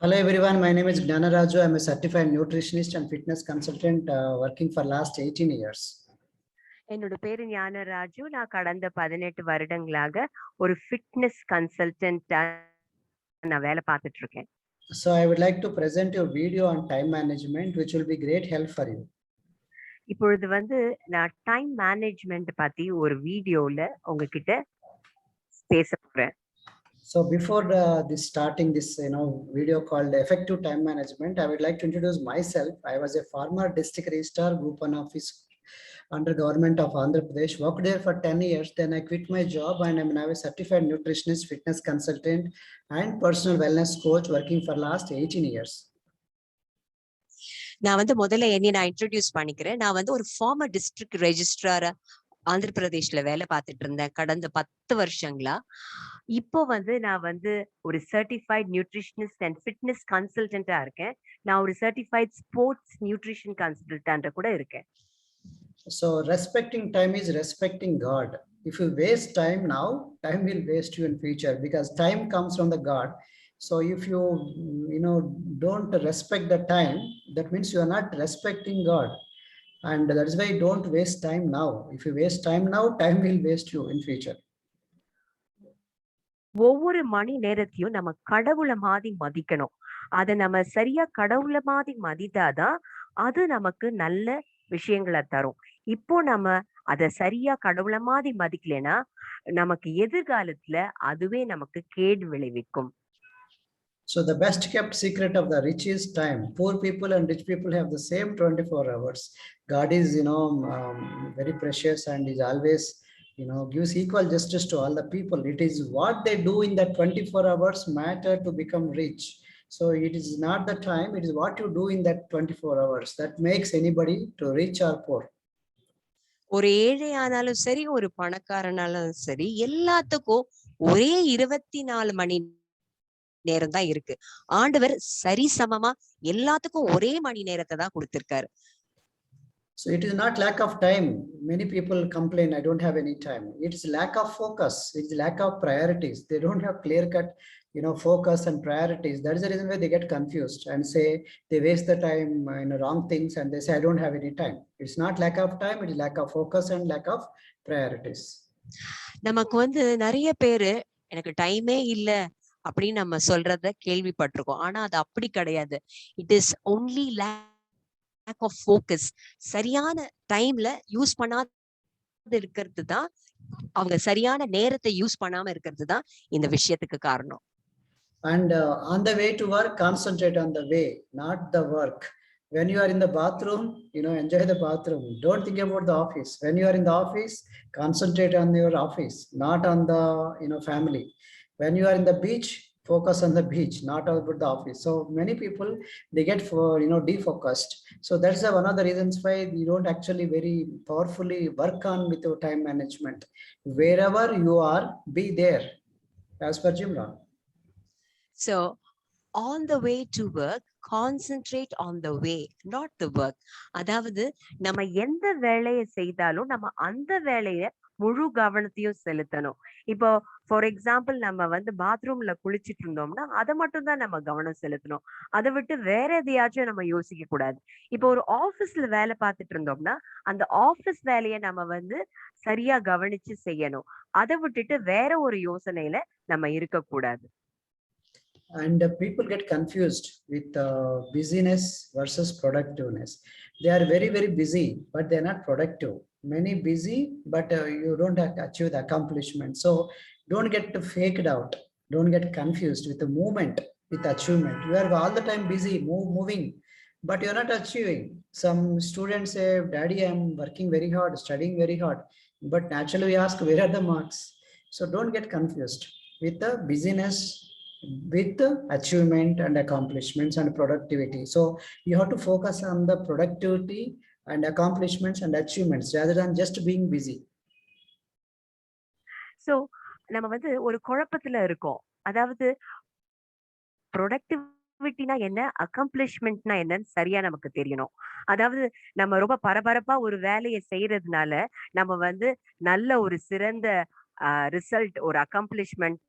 Hello everyone, my name is Gnana Raju. I'm a certified nutritionist and fitness consultant working for last 18 years. என்னோட பேரு ஞானராஜு. நான் கடந்த 18 வருடங்களாக ஒரு ஃபிட்னஸ் கன்சல்டன்ட்டா நான் வேலை பார்த்துட்டு இருக்கேன். So I would like to present you a video on time management, which will be great help for you. இப்பொழுது நான் டைம் மேனேஜ்மெண்ட் பத்தி ஒரு வீடியோல உங்ககிட்ட பேச போறேன். So before starting this video called effective time management, I would like to introduce myself. I was a former district registrar, group 1 office under government of Andhra Pradesh, worked there for 10 years. Then I quit my job and I'm now a certified nutritionist, fitness consultant and personal wellness coach working for last 18 years. நான் முதல்ல என்னை நான் introduce பண்ணிக்கிறேன். நான் ஒரு farmer district ரெஜிஸ்ட்ராரா Andhra பிரதேஷ்ல வேலை பார்த்துட்டு இருந்தேன் கடந்த 10 வருஷங்களா. இப்போ நான் ஒரு சர்டிஃபைட் நியூட்ரிஷனிஸ்ட் அண்ட் ஃபிட்னஸ் கன்சல்டன்டா இருக்கேன். நான் ஒரு சர்டிஃபைட் ஸ்போர்ட்ஸ் நியூட்ரிஷன் கன்சல்டன்டா கூட இருக்கேன். So respecting time is respecting God. If you waste time now, time will waste you in future because time comes from the God. So if you don't respect the time, that means you are not respecting God. And that is why don't waste time now. If you waste time now, time will waste you in future. ஒவ்வொரு மணி நேரத்தையும் நம்ம கடவுளை மாதிரி மதிக்கணும். அதை நம்ம சரியா கடவுளை மாதிரி மதித்தாதான் அது நமக்கு நல்ல விஷயங்களை தரும். இப்போ நம்ம அதை சரியா கடவுளை மாதிரி மதிக்கலைன்னா நமக்கு எதிர்காலத்துல அதுவே நமக்கு கேடு விளைவிக்கும். So the best kept secret of the rich is time. Poor people and rich people have the same 24 hours. God is, very precious and is always, gives equal justice to all the people. It is what they do in that 24 hours matter to become rich. So it is not the time, it is what you do in that 24 hours that makes anybody to rich or poor. ஒரு ஏழையானாலும் சரி, ஒரு பணக்காரனாலும் சரி, எல்லாத்துக்கும் ஒரே 24 மணி நேரம் தான் இருக்கு. ஆண்டவர் சரிசமமா எல்லாத்துக்கும் ஒரே மணி நேரத்தை தான் கொடுத்திருக்காரு. So it is not lack of time. Many people complain, I don't have any time. It is lack of focus. It is lack of priorities. They don't have clear cut, focus and priorities. That is the reason why they get confused and say they waste the time in wrong things and they say, I don't have any time. It's not lack of time. It is lack of focus and lack of priorities. நமக்கு நிறைய பேரு எனக்கு டைமே இல்ல அப்படின்னு நம்ம சொல்றத கேள்விப்பட்டிருக்கோம். ஆனா அது அப்படி கிடையாது. It is only lack of focus. சரியான டைம்ல யூஸ் பண்ணாத இருக்கிறது தான், அவங்க சரியான நேரத்தை யூஸ் பண்ணாம இருக்கிறது தான் இந்த விஷயத்துக்கு காரணம். And on the way to work, concentrate on the way, not the work. When you are in the bathroom, enjoy the bathroom. Don't think about the office. When you are in the office, concentrate on your office, not on the family. When you are in the beach, focus on the beach, not about the office. So many people, they get defocused. So that's one of the reasons why you don't actually very powerfully work on with your time management. Wherever you are, be there, as per Jim Rohn. So on the way to work, concentrate on the way, not the work. அதாவது நம்ம எந்த வேலையை செய்தாலும் நம்ம அந்த வேலையை முழு கவனத்தையும் செலுத்தணும். இப்போ ஃபார் எக்ஸாம்பிள் நம்ம பாத்ரூம்ல குளிச்சுட்டு இருந்தோம்னா அதை மட்டும் தான் நம்ம கவனம் செலுத்தணும். அதை விட்டு வேற எதையாச்சும் நம்ம யோசிக்க கூடாது. இப்போ ஒரு ஆபீஸ்ல வேலை பார்த்துட்டு இருந்தோம்னா அந்த ஆபீஸ் வேலையை நம்ம சரியா கவனிச்சு செய்யணும். அதை விட்டுட்டு வேற ஒரு யோசனையில நம்ம இருக்கக்கூடாது. And people get confused with busyness versus productiveness. They are very, very busy, but they're not productive. Many busy, but you don't achieve the accomplishment. So don't get faked out. Don't get confused with the movement, with achievement. You are all the time busy, moving, but you're not achieving. Some students say, Daddy, I'm working very hard, studying very hard. But naturally we ask, where are the marks? So don't get confused with the busyness, with achievement and accomplishments and productivity. So you have to focus on the productivity and accomplishments and achievements rather than just being busy. So நம்ம ஒரு குழப்பத்துல இருக்கோம். அதாவது ப்ரொடக்டிவிட்டினா என்ன, அக்கம்ப்ளிஷ்மெண்ட்னா என்னன்னு சரியா நமக்கு தெரியணும். அதாவது நம்ம ரொம்ப பரபரப்பா ஒரு வேலையை செய்யறதுனால நம்ம நல்ல ஒரு சிறந்த ரிசல்ட், ஒரு அக்கம்ப்ளிஷ்மெண்ட்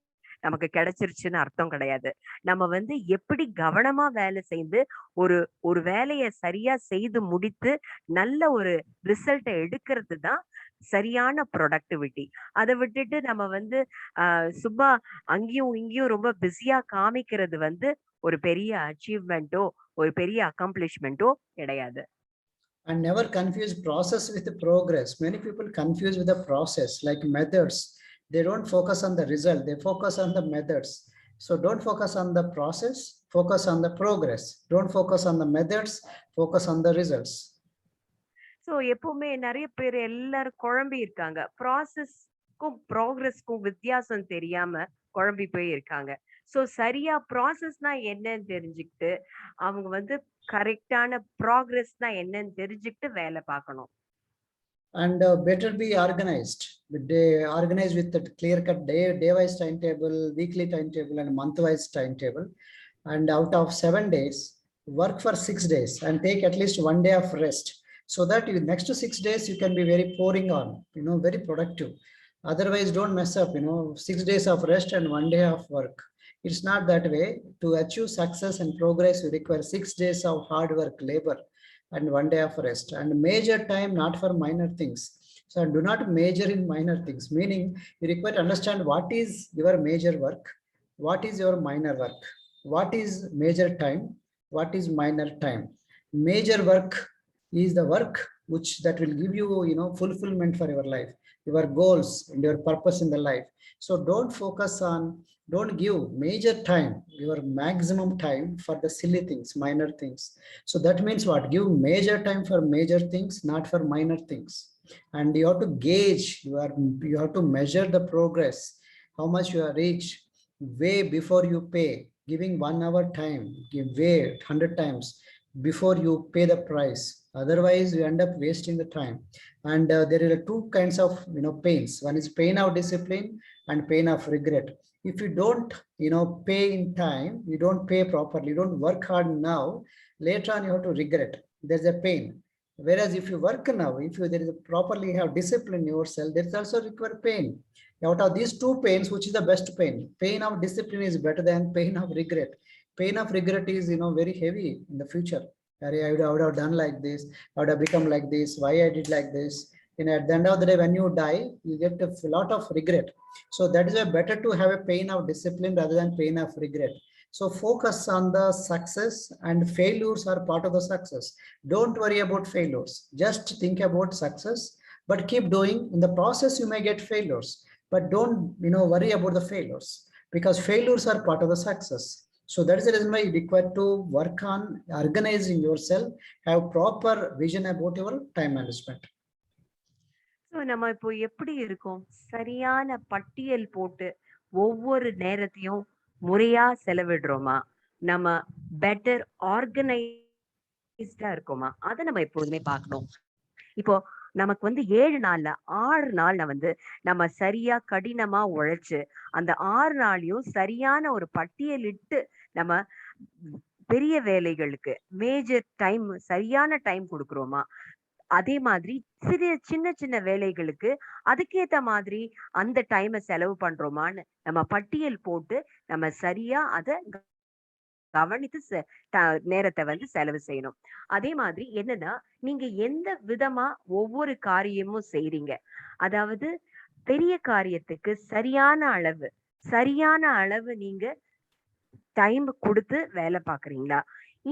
நமக்கு கிடைச்சிருச்சுன்னு அர்த்தம் கிடையாது. நம்ம வந்து எப்படி கவனமா வேலை செய்து ஒரு ஒரு வேலையை சரியா செய்து முடித்து நல்ல ஒரு ரிசல்ட்டை எடுக்கிறது தான் சரியான ப்ரொடக்டிவிட்டி. அதை விட்டுட்டு நம்ம வந்து சும்மா அங்கேயும் இங்கேயும் ரொம்ப பிஸியா காமிக்கிறது வந்து ஒரு பெரிய அச்சீவ்மெண்ட்டோ ஒரு பெரிய அக்காம்ப்ளிஷ்மெண்ட்டோ கிடையாது. And never confuse process with the progress. Many people confuse with the process, like methods. They don't focus on the result, they focus on the methods. So don't focus on the process, focus on the progress. Don't focus on the methods, focus on the results. So எப்பவுமே நிறைய பேர் எல்லாரும் குழம்பி இருக்காங்க. ப்ராசஸ்க்கும் ப்ராக்ரஸ்க்கும் வித்தியாசம் தெரியாம குழம்பி போய் இருக்காங்க. ஸோ சரியா ப்ராசஸ்னா என்னன்னு தெரிஞ்சுக்கிட்டு அவங்க வந்து கரெக்டான ப்ராக்ரஸ்னா என்னன்னு தெரிஞ்சுக்கிட்டு வேலை பார்க்கணும். And better be organized. Organized with the clear-cut day-wise timetable, weekly timetable, and month-wise timetable. And out of 7 days, work for 6 days and take at least 1 day of rest. So that you next to 6 days you can be very pouring on, very productive. Otherwise, don't mess up. 6 days of rest and 1 day of work. It's not that way. To achieve success and progress, you require 6 days of hard work, labor, and 1 day of rest. And major time not for minor things. So do not major in minor things. Meaning, you require to understand what is your major work, what is your minor work, what is major time, what is minor time. Major work is the work which that will give you fulfillment for your life, your goals and your purpose in the life. So don't give major time, your maximum time for the silly things, minor things. So that means what? Give major time for major things, not for minor things. And you have to gauge, you have to measure the progress, how much you have reached way before you pay. Giving 1 hour time, give way 100 times before you pay the price. Otherwise, you end up wasting the time. And there are two kinds of pains. One is pain of discipline and pain of regret. If you don't pay in time, you don't pay properly, you don't work hard now, later on you have to regret. There's a pain. Whereas if you work now, if you there is a properly have discipline yourself, there's also require pain. Out of these two pains, which is the best pain? Pain of discipline is better than pain of regret. Pain of regret is very heavy in the future. I would have done like this, I would have become like this, why I did like this. At the end of the day, when you die, you get a lot of regret. So that is why better to have a pain of discipline rather than pain of regret. So focus on the success, and failures are part of the success. Don't worry about failures, just think about success, but keep doing. In the process you may get failures, but don't worry about the failures, because failures are part of the success. So that is the reason why you require to work on organizing yourself, have proper vision about your time management. So நம்ம இப்போ எப்படி இருக்கோம்? சரியான பட்டியல் போட்டு ஒவ்வொரு நேரத்தையும் முறையா செலவிடுறோமா? நம்ம பெட்டர் ஆர்கனைஸ்டா இருக்கோமா? அதை நம்ம எப்போதுமே பார்க்கணும். இப்போ நமக்கு வந்து 7 நாள்ல 6 நாள்ல வந்து நம்ம சரியா கடினமா உழைச்சு அந்த 6 நாளையும் சரியான ஒரு பட்டியலிட்டு நம்ம பெரிய வேலைகளுக்கு மேஜர் டைம் சரியான டைம் கொடுக்குறோமா? அதே மாதிரி சின்ன சின்ன வேலைகளுக்கு அதுக்கேத்த மாதிரி அந்த டைமை செலவு பண்றோமான்னு நம்ம பட்டியல் போட்டு நம்ம சரியா அதை கவனித்து நேரத்தை வந்து செலவு செய்யணும். அதே மாதிரி என்னன்னா, நீங்க எந்த விதமா ஒவ்வொரு காரியமும் செய்றீங்க, அதாவது பெரிய காரியத்துக்கு சரியான அளவு நீங்க டைம் கொடுத்து வேலை பாக்குறீங்களா?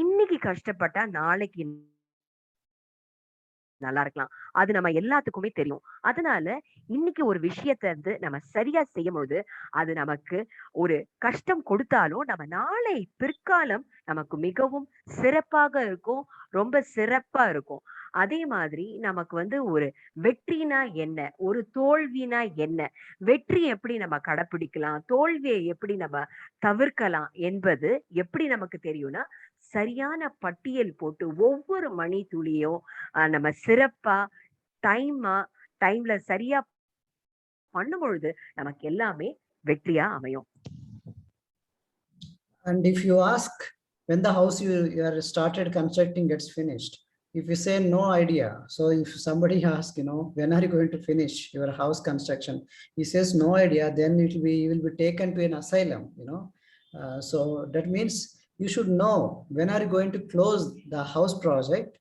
இன்னைக்கு கஷ்டப்பட்டா நாளைக்கு நல்லா இருக்கலாம். அது நம்ம எல்லாத்துக்குமே தெரியும். அதனால இன்னைக்கு ஒரு விஷயத்தை வந்து நம்ம சரியா செய்யும்போது அது நமக்கு ஒரு கஷ்டம் கொடுத்தாலும் நம்ம நாளை பிற்காலம் நமக்கு மிகவும் சிறப்பாக இருக்கும், ரொம்ப சிறப்பா இருக்கும். அதே மாதிரி நமக்கு வந்து ஒரு வெற்றினா என்ன, ஒரு தோல்வினா என்ன, வெற்றி எப்படி நம்ம கடைப்பிடிக்கலாம், தோல்வியை எப்படி நம்ம தவிர்க்கலாம் என்பது எப்படி நமக்கு தெரியும்னா, சரியான பட்டியல் போட்டு ஒவ்வொரு மணி துளியும் நம்ம சிறப்பா டைம்ல சரியா பண்ணும் பொழுது நமக்கு எல்லாமே வெற்றியா அமையும். And if you ask when the house you are started constructing gets finished, If you say no idea, so if somebody asks, when are you going to finish your house construction? He says no idea, then you will be taken to an asylum, So that means you should know when are you going to close the house project,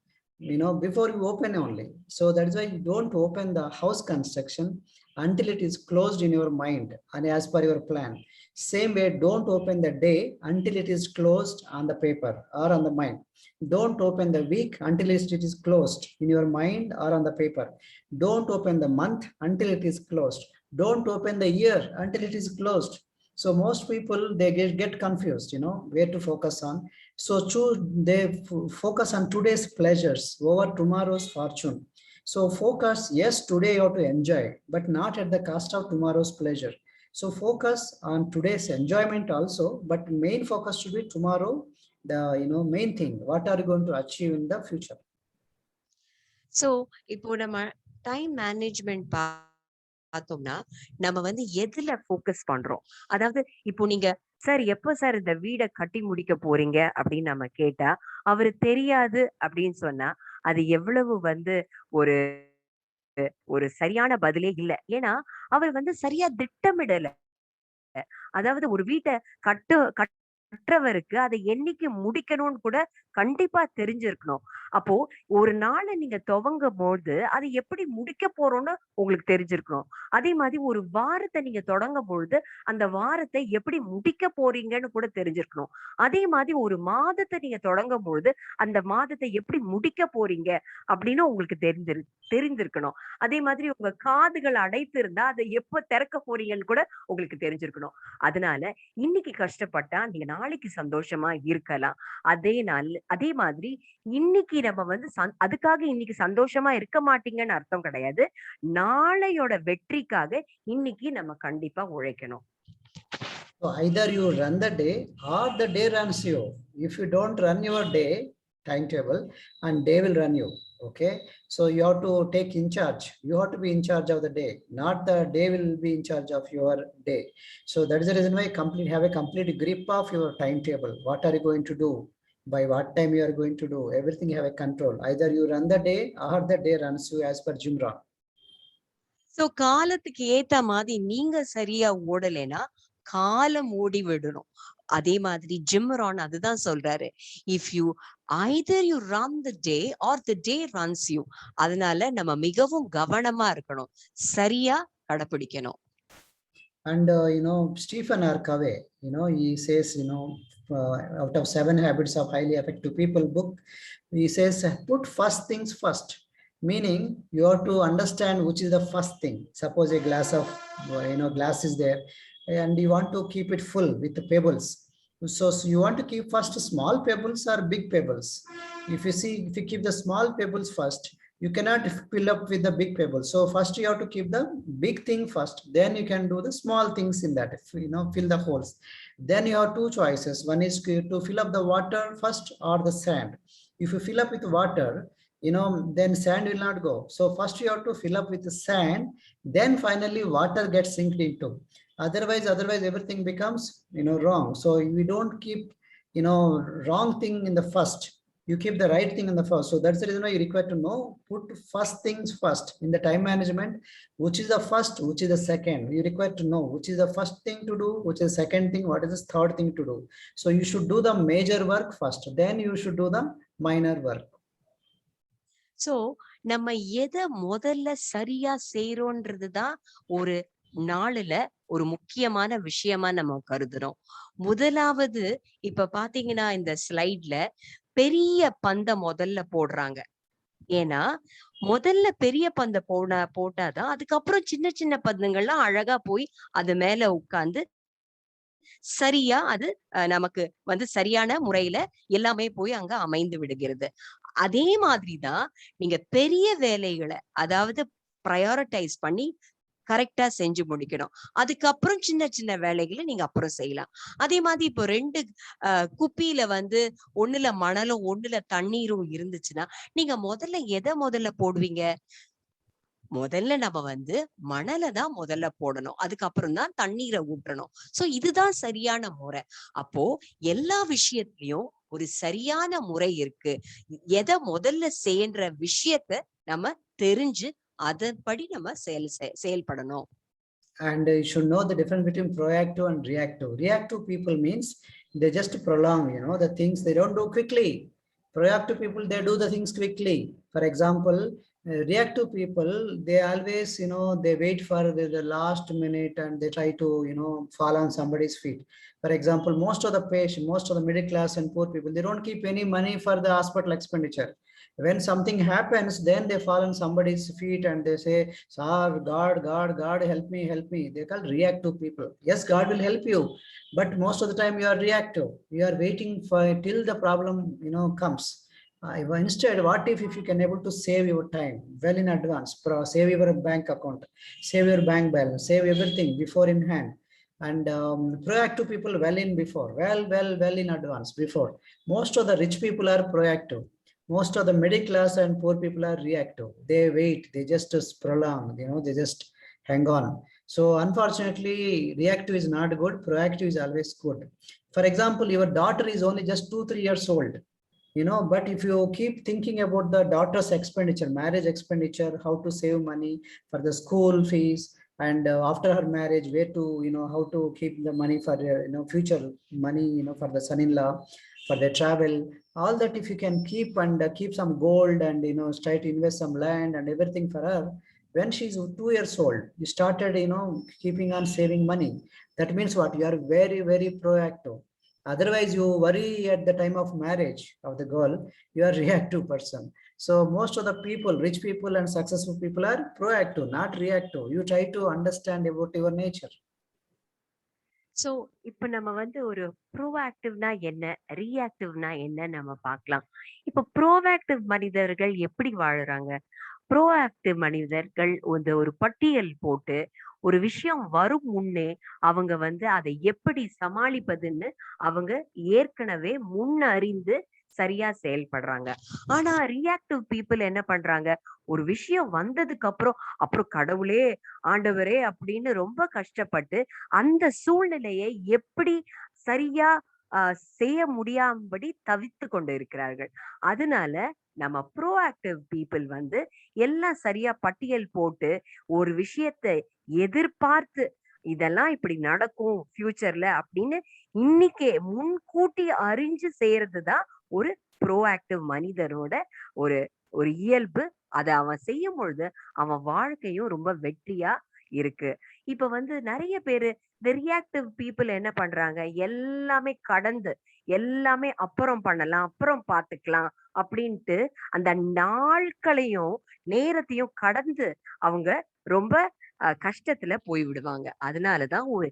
before you open only. So that is why you don't open the house construction until it is closed in your mind and as per your plan. Same way, don't open the day until it is closed on the paper or on the mind. Don't open the week until it is closed in your mind or on the paper. Don't open the month until it is closed. Don't open the year until it is closed. So most people, they get confused, where to focus on. So they focus on today's pleasures over tomorrow's fortune. So focus, yes, today you have to enjoy, but not at the cost of tomorrow's pleasure. So focus on today's enjoyment also, but main focus should be tomorrow, the main thing. What are you going to achieve in the future? So இப்போ நம்ம time management பார்த்தோம்னா நம்ம வந்து எதுல focus பண்றோம்? அதாவது இப்போ நீங்க சார் எப்ப சார் இந்த வீடை கட்டி முடிக்க போறீங்க அப்படின்னு நம்ம கேட்டா அவரு தெரியாது அப்படின்னு சொன்னா அது எவ்வளவு வந்து ஒரு ஒரு சரியான பதிலே இல்ல. ஏன்னா அவர் வந்து சரியா திட்டமிடல. அதாவது ஒரு வீட்டை கற்றவருக்கு அதை என்னைக்கு முடிக்கணும்னு கூட கண்டிப்பா தெரிஞ்சிருக்கணும். அப்போ ஒரு நாளை நீங்க துவங்கும் போது அதை எப்படி முடிக்க போறோம்னு உங்களுக்கு தெரிஞ்சிருக்கணும். அதே மாதிரி ஒரு வாரத்தை நீங்க தொடங்கும் பொழுது அந்த வாரத்தை எப்படி முடிக்க போறீங்கன்னு கூட தெரிஞ்சிருக்கணும். அதே மாதிரி ஒரு மாதத்தை நீங்க தொடங்கும் பொழுது அந்த மாதத்தை எப்படி முடிக்க போறீங்க அப்படின்னு உங்களுக்கு தெரிஞ்சிருக்கணும். அதே மாதிரி உங்க காதுகள் அடைத்து இருந்தா அதை எப்ப திறக்க போறீங்கன்னு கூட உங்களுக்கு தெரிஞ்சிருக்கணும். அதனால இன்னைக்கு கஷ்டப்பட்டா நீங்க நாளைக்கு சந்தோஷமா இருக்கலாம். அதே மாதிரி இன்னைக்கு நம்ம வந்து அதுக்காக இன்னைக்கு சந்தோஷமா இருக்க மாட்டீங்கன்னு அர்த்தம் கிடையாது. நாளையோட வெற்றிக்காக இன்னைக்கு நம்ம கண்டிப்பா உழைக்கணும். So either you run the day or the day runs you. If you don't run your day timetable, and day will run you. Okay, so you have to take in charge. You have to be in charge of the day, not the day will be in charge of your day. So that is the reason why have a complete grip of your timetable. What are you going to do? By what time you are going to do? Everything you have a control. Either you run the day or the day runs you, as per Jim Rohn. So காலத்துக்கு ஏத்த மாதிரி நீங்க சரியா ஓடலைன்னா காலம் ஓடி விடணும். அதே மாதிரி ஜிம் ரான் அதுதான் சொல்றாரு. If you Hyder you run the day or the day runs you. அதனால நம்ம மிகவும் கவனமா இருக்கணும், சரியா கடைபிடிக்கணும். And Stephen R. Covey, he says, out of 7 habits of highly effective people book, he says, put first things first. Meaning you have to understand which is the first thing. Suppose a glass of glass is there and you want to keep it full with the pebbles. So you want to keep first small pebbles or big pebbles. If you keep the small pebbles first, you cannot fill up with the big pebbles. So first you have to keep the big thing first, then you can do the small things in that, fill the holes. Then you have 2 choices. One is to fill up the water first or the sand. If you fill up with water, then sand will not go. So first you have to fill up with the sand, then finally water gets sinked into. Otherwise everything becomes wrong. So we don't keep wrong thing in the first, you keep the right thing in the first. So that's the reason why you require to know, put first things first in the time management. Which is the first, which is the second? You require to know which is the first thing to do, which is the second thing, what is the third thing to do. So you should do the major work first, then you should do the minor work. So நம்ம எதை முதல்ல சரியா செய்யறோன்றதுதான் ஒரு நாளுல ஒரு முக்கியமான விஷயமா நம்ம கருதுறோம். முதலாவது இப்ப பாத்தீங்கன்னா இந்த ஸ்லைட்ல பெரிய பந்த முதல்ல போடுறாங்க. ஏன்னா முதல்ல பெரிய பந்த போட்டாதான் அதுக்கப்புறம் சின்ன சின்ன பந்தங்கள்லாம் அழகா போய் அது மேல உட்கார்ந்து சரியா அது நமக்கு வந்து சரியான முறையில எல்லாமே போய் அங்க அமைந்து விடுகிறது. அதே மாதிரிதான் நீங்க பெரிய வேலைகளை அதாவது ப்ரையாரிட்டைஸ் பண்ணி கரெக்டா செஞ்சு முடிக்கணும். அதுக்கப்புறம் சின்ன சின்ன வேலைகளை நீங்க அப்புறம் செய்யலாம். அதே மாதிரி இப்போ 2 குப்பியில வந்து ஒண்ணுல மணலும் ஒண்ணுல தண்ணீரும் இருந்துச்சுன்னா நீங்க முதல்ல போடுவீங்க? முதல்ல நம்ம வந்து மணலை தான் முதல்ல போடணும், அதுக்கப்புறம் தான் தண்ணீரை ஊற்றணும். சோ இதுதான் சரியான முறை. அப்போ எல்லா விஷயத்திலயும் ஒரு சரியான முறை இருக்கு. எதை முதல்ல செய்யன்ற விஷயத்த நம்ம தெரிஞ்சு அதன்படி நம்ம செயல்படணும். And you should know the difference between proactive and reactive. Reactive people means they just prolong, the things they don't do quickly. Proactive people, they do the things quickly. For example, reactive people, they always, they wait for the last minute and they try to, fall on somebody's feet. For example, most of the patient, most of the middle class and poor people, they don't keep any money for the hospital expenditure. When something happens, then they fall on somebody's feet and they say, "Sir, God, help me, help me." They call reactive people. Yes, God will help you, but most of the time you are reactive. You are waiting for till the problem, comes. Instead, what if you can able to save your time well in advance, save your bank account, save your bank balance, save everything before in hand, and proactive people well in before, well in advance before. Most of the rich people are proactive. Most of the middle class and poor people are reactive. They wait, they just prolong, they just hang on. So unfortunately, reactive is not good. Proactive is always good. For example, your daughter is only just 2-3 years old, but if you keep thinking about the daughter's expenditure, marriage expenditure, how to save money for the school fees, and after her marriage, where to, how to keep the money for, future money, for the son-in-law, for the travel, all that, if you can keep and keep some gold and, try to invest some land and everything for her, when she's 2 years old, you started, keeping on saving money. That means what? You are very, very proactive. Otherwise, you worry at the time of marriage of the girl, you are reactive person. So most of the people, rich people and successful people are proactive, not reactive. You try to understand about your nature. So இப்ப நம்ம வந்து ஒரு ப்ரோஆக்டிவ்னா என்ன, ரியாக்டிவ்னா என்ன நம்ம பார்க்கலாம். இப்ப proactive மனிதர்கள் எப்படி வாழுறாங்க? ப்ரோஆக்டிவ் மனிதர்கள் ஒரு பட்டியல் போட்டு ஒரு விஷயம் வரும் முன்னே அவங்க வந்து அதை எப்படி சமாளிப்பதுன்னு அவங்க ஏற்கனவே முன்னறிந்து சரியா செயல்படுறாங்க. ஆனா ரியாக்டிவ் பீப்புள் என்ன பண்றாங்க? ஒரு விஷயம் வந்ததுக்கு அப்புறம் கடவுளே, ஆண்டவரே அப்படின்னு ரொம்ப கஷ்டப்பட்டு அந்த சூழ்நிலையை எப்படி சரியா செய்ய முடியாமபடி தவித்து கொண்டு இருக்கிறார்கள். அதனால நம்ம ப்ரோஆக்டிவ் பீப்புள் வந்து எல்லாம் சரியா பட்டியல் போட்டு ஒரு விஷயத்தை எதிர்பார்த்து இதெல்லாம் இப்படி நடக்கும் ஃபியூச்சர்ல அப்படின்னு இன்னைக்கே முன்கூட்டி அறிஞ்சு செய்யறதுதான் ஒரு ப்ரோஆக்டிவ் மனிதனோட ஒரு ஒரு இயல்பு. அதை அவன் செய்யும் பொழுது அவன் வாழ்க்கையும் ரொம்ப வெற்றியா இருக்கு. இப்ப வந்து நிறைய பேரு இந்த ரியாக்டிவ் பீப்புள் என்ன பண்றாங்க? எல்லாமே கடந்து எல்லாமே அப்புறம் பண்ணலாம், அப்புறம் பாத்துக்கலாம் அப்படின்ட்டு அந்த நாட்களையும் நேரத்தையும் கடந்து அவங்க ரொம்ப கஷ்டத்துல போய் விடுவாங்க. அதனாலதான் ஒரு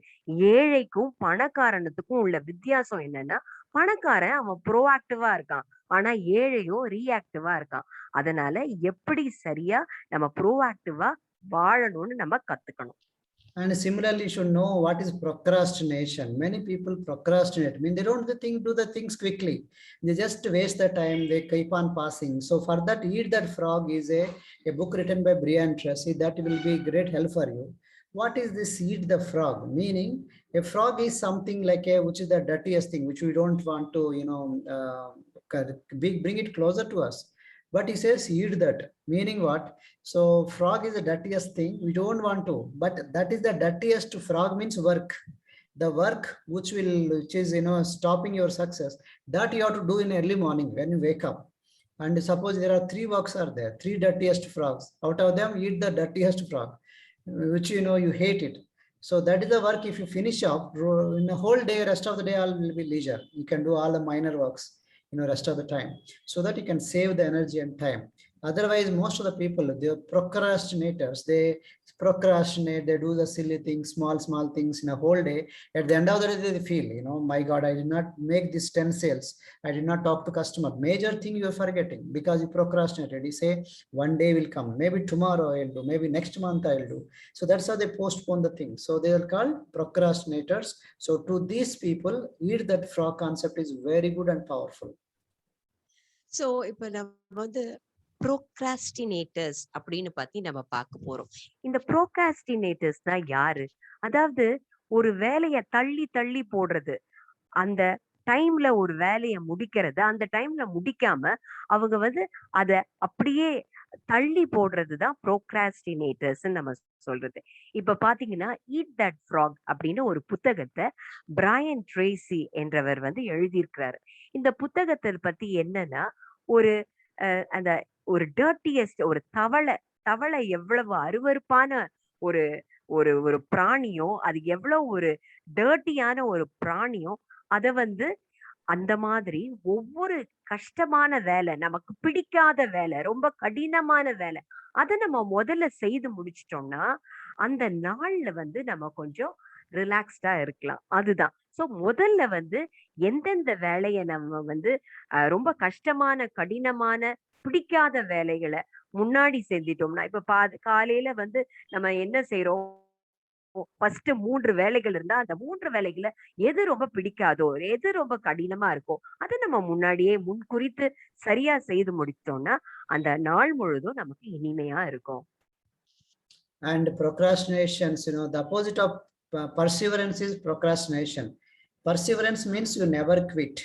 ஏழைக்கும் பணக்காரனுக்கும் உள்ள வித்தியாசம் என்னன்னா, பணக்காரன் அவன் ப்ரோஆக்டிவா இருக்கான், ஆனா ஏழையும் ரியாக்டிவா இருக்கான். அதனால எப்படி சரியா நம்ம ப்ரோஆக்டிவா வாழணும்னு நம்ம கத்துக்கணும். And similarly, you should know what is procrastination. Many people procrastinate. I mean, they don't do the things quickly. They just waste the time. They keep on passing. So for that, Eat That Frog is a book written by Brian Tracy. That will be great help for you. What is this Eat the Frog? Meaning, a frog is something like which is the dirtiest thing, which we don't want to, bring it closer to us. But he says, eat that. Meaning what? So frog is the dirtiest thing. We don't want to, but that is the dirtiest. Frog means work. The work which is, stopping your success, that you have to do in early morning when you wake up. And suppose there are 3 works are there, 3 dirtiest frogs. Out of them, eat the dirtiest frog, which, you hate it. So that is the work. If you finish up in the whole day, rest of the day, all will be leisure. You can do all the minor works, rest of the time, so that you can save the energy and time. Otherwise, most of the people, they're procrastinators. They procrastinate, they do the silly things, small things in a whole day. At the end of the day, they feel, my God, I did not make this 10 sales. I did not talk to customer. Major thing you are forgetting because you procrastinated. You say, one day will come, maybe tomorrow I'll do, maybe next month I'll do. So that's how they postpone the thing. So they are called procrastinators. So to these people, Eat That Frog concept is very good and powerful. So இப்ப நம்ம வந்து ப்ரோக்ராஸ்டினேட்டர்ஸ் அப்படின்னு பத்தி நம்ம பார்க்க போறோம். இந்த ப்ரோக்ராஸ்டினேட்டர்ஸ்னா யாரு? அதாவது ஒரு வேலையை தள்ளி தள்ளி போடுறது. அந்த டைம்ல ஒரு வேலையை முடிக்கிறத அந்த டைம்ல முடிக்காம அவங்க வந்து அத அப்படியே தள்ளி போடுறதுதான் ப்ரோக்ராஸ்டினேட்டர்ஸ் நம்ம சொல்றது. இப்ப பாத்தீங்கன்னா ஈட் தட் ஃப்ராக் அப்படின்னு ஒரு புத்தகத்தை பிரையன் ட்ரேசி என்றவர் வந்து எழுதியிருக்கிறாரு. இந்த புத்தகத்தை பத்தி என்னன்னா, ஒரு அந்த ஒரு டர்ட்டியஸ்ட் ஒரு தவளை தவளை எவ்வளவு அருவருப்பான ஒரு ஒரு ஒரு பிராணியோ, அது எவ்வளவு ஒரு டர்ட்டியான ஒரு பிராணியோ, அத வந்து அந்த மாதிரி ஒவ்வொரு கஷ்டமான வேலை, நமக்கு பிடிக்காத வேலை, ரொம்ப கடினமான வேலை, அத நம்ம முதல்ல செய்து முடிச்சிட்டோம்னா, அந்த நாள்ல வந்து நம்ம கொஞ்சம் ரிலாக்ஸ்டா இருக்கலாம். அதுதான். சோ முதல்ல வந்து எந்தெந்த வேலைய நம்ம வந்து ரொம்ப கஷ்டமான, கடினமான, பிடிக்காத வேலைகள முன்னாடி செஞ்சுட்டோம்னா, இப்ப காலையில வந்து நம்ம என்ன செய்றோம்? ஃபர்ஸ்ட் 3 வேலைகள் இருந்தா, அந்த 3 வேலைகள்ல எது ரொம்ப பிடிக்காதோ, எது ரொம்ப கடினமா இருக்கோ, அத நம்ம முன்னாடியே முன்குறித்து சரியா செய்து முடித்தோம்னா, அந்த நாள் முழுதும் நமக்கு இனிமையா இருக்கும். And procrastinations, the opposite of perseverance is procrastination. Perseverance means you never quit.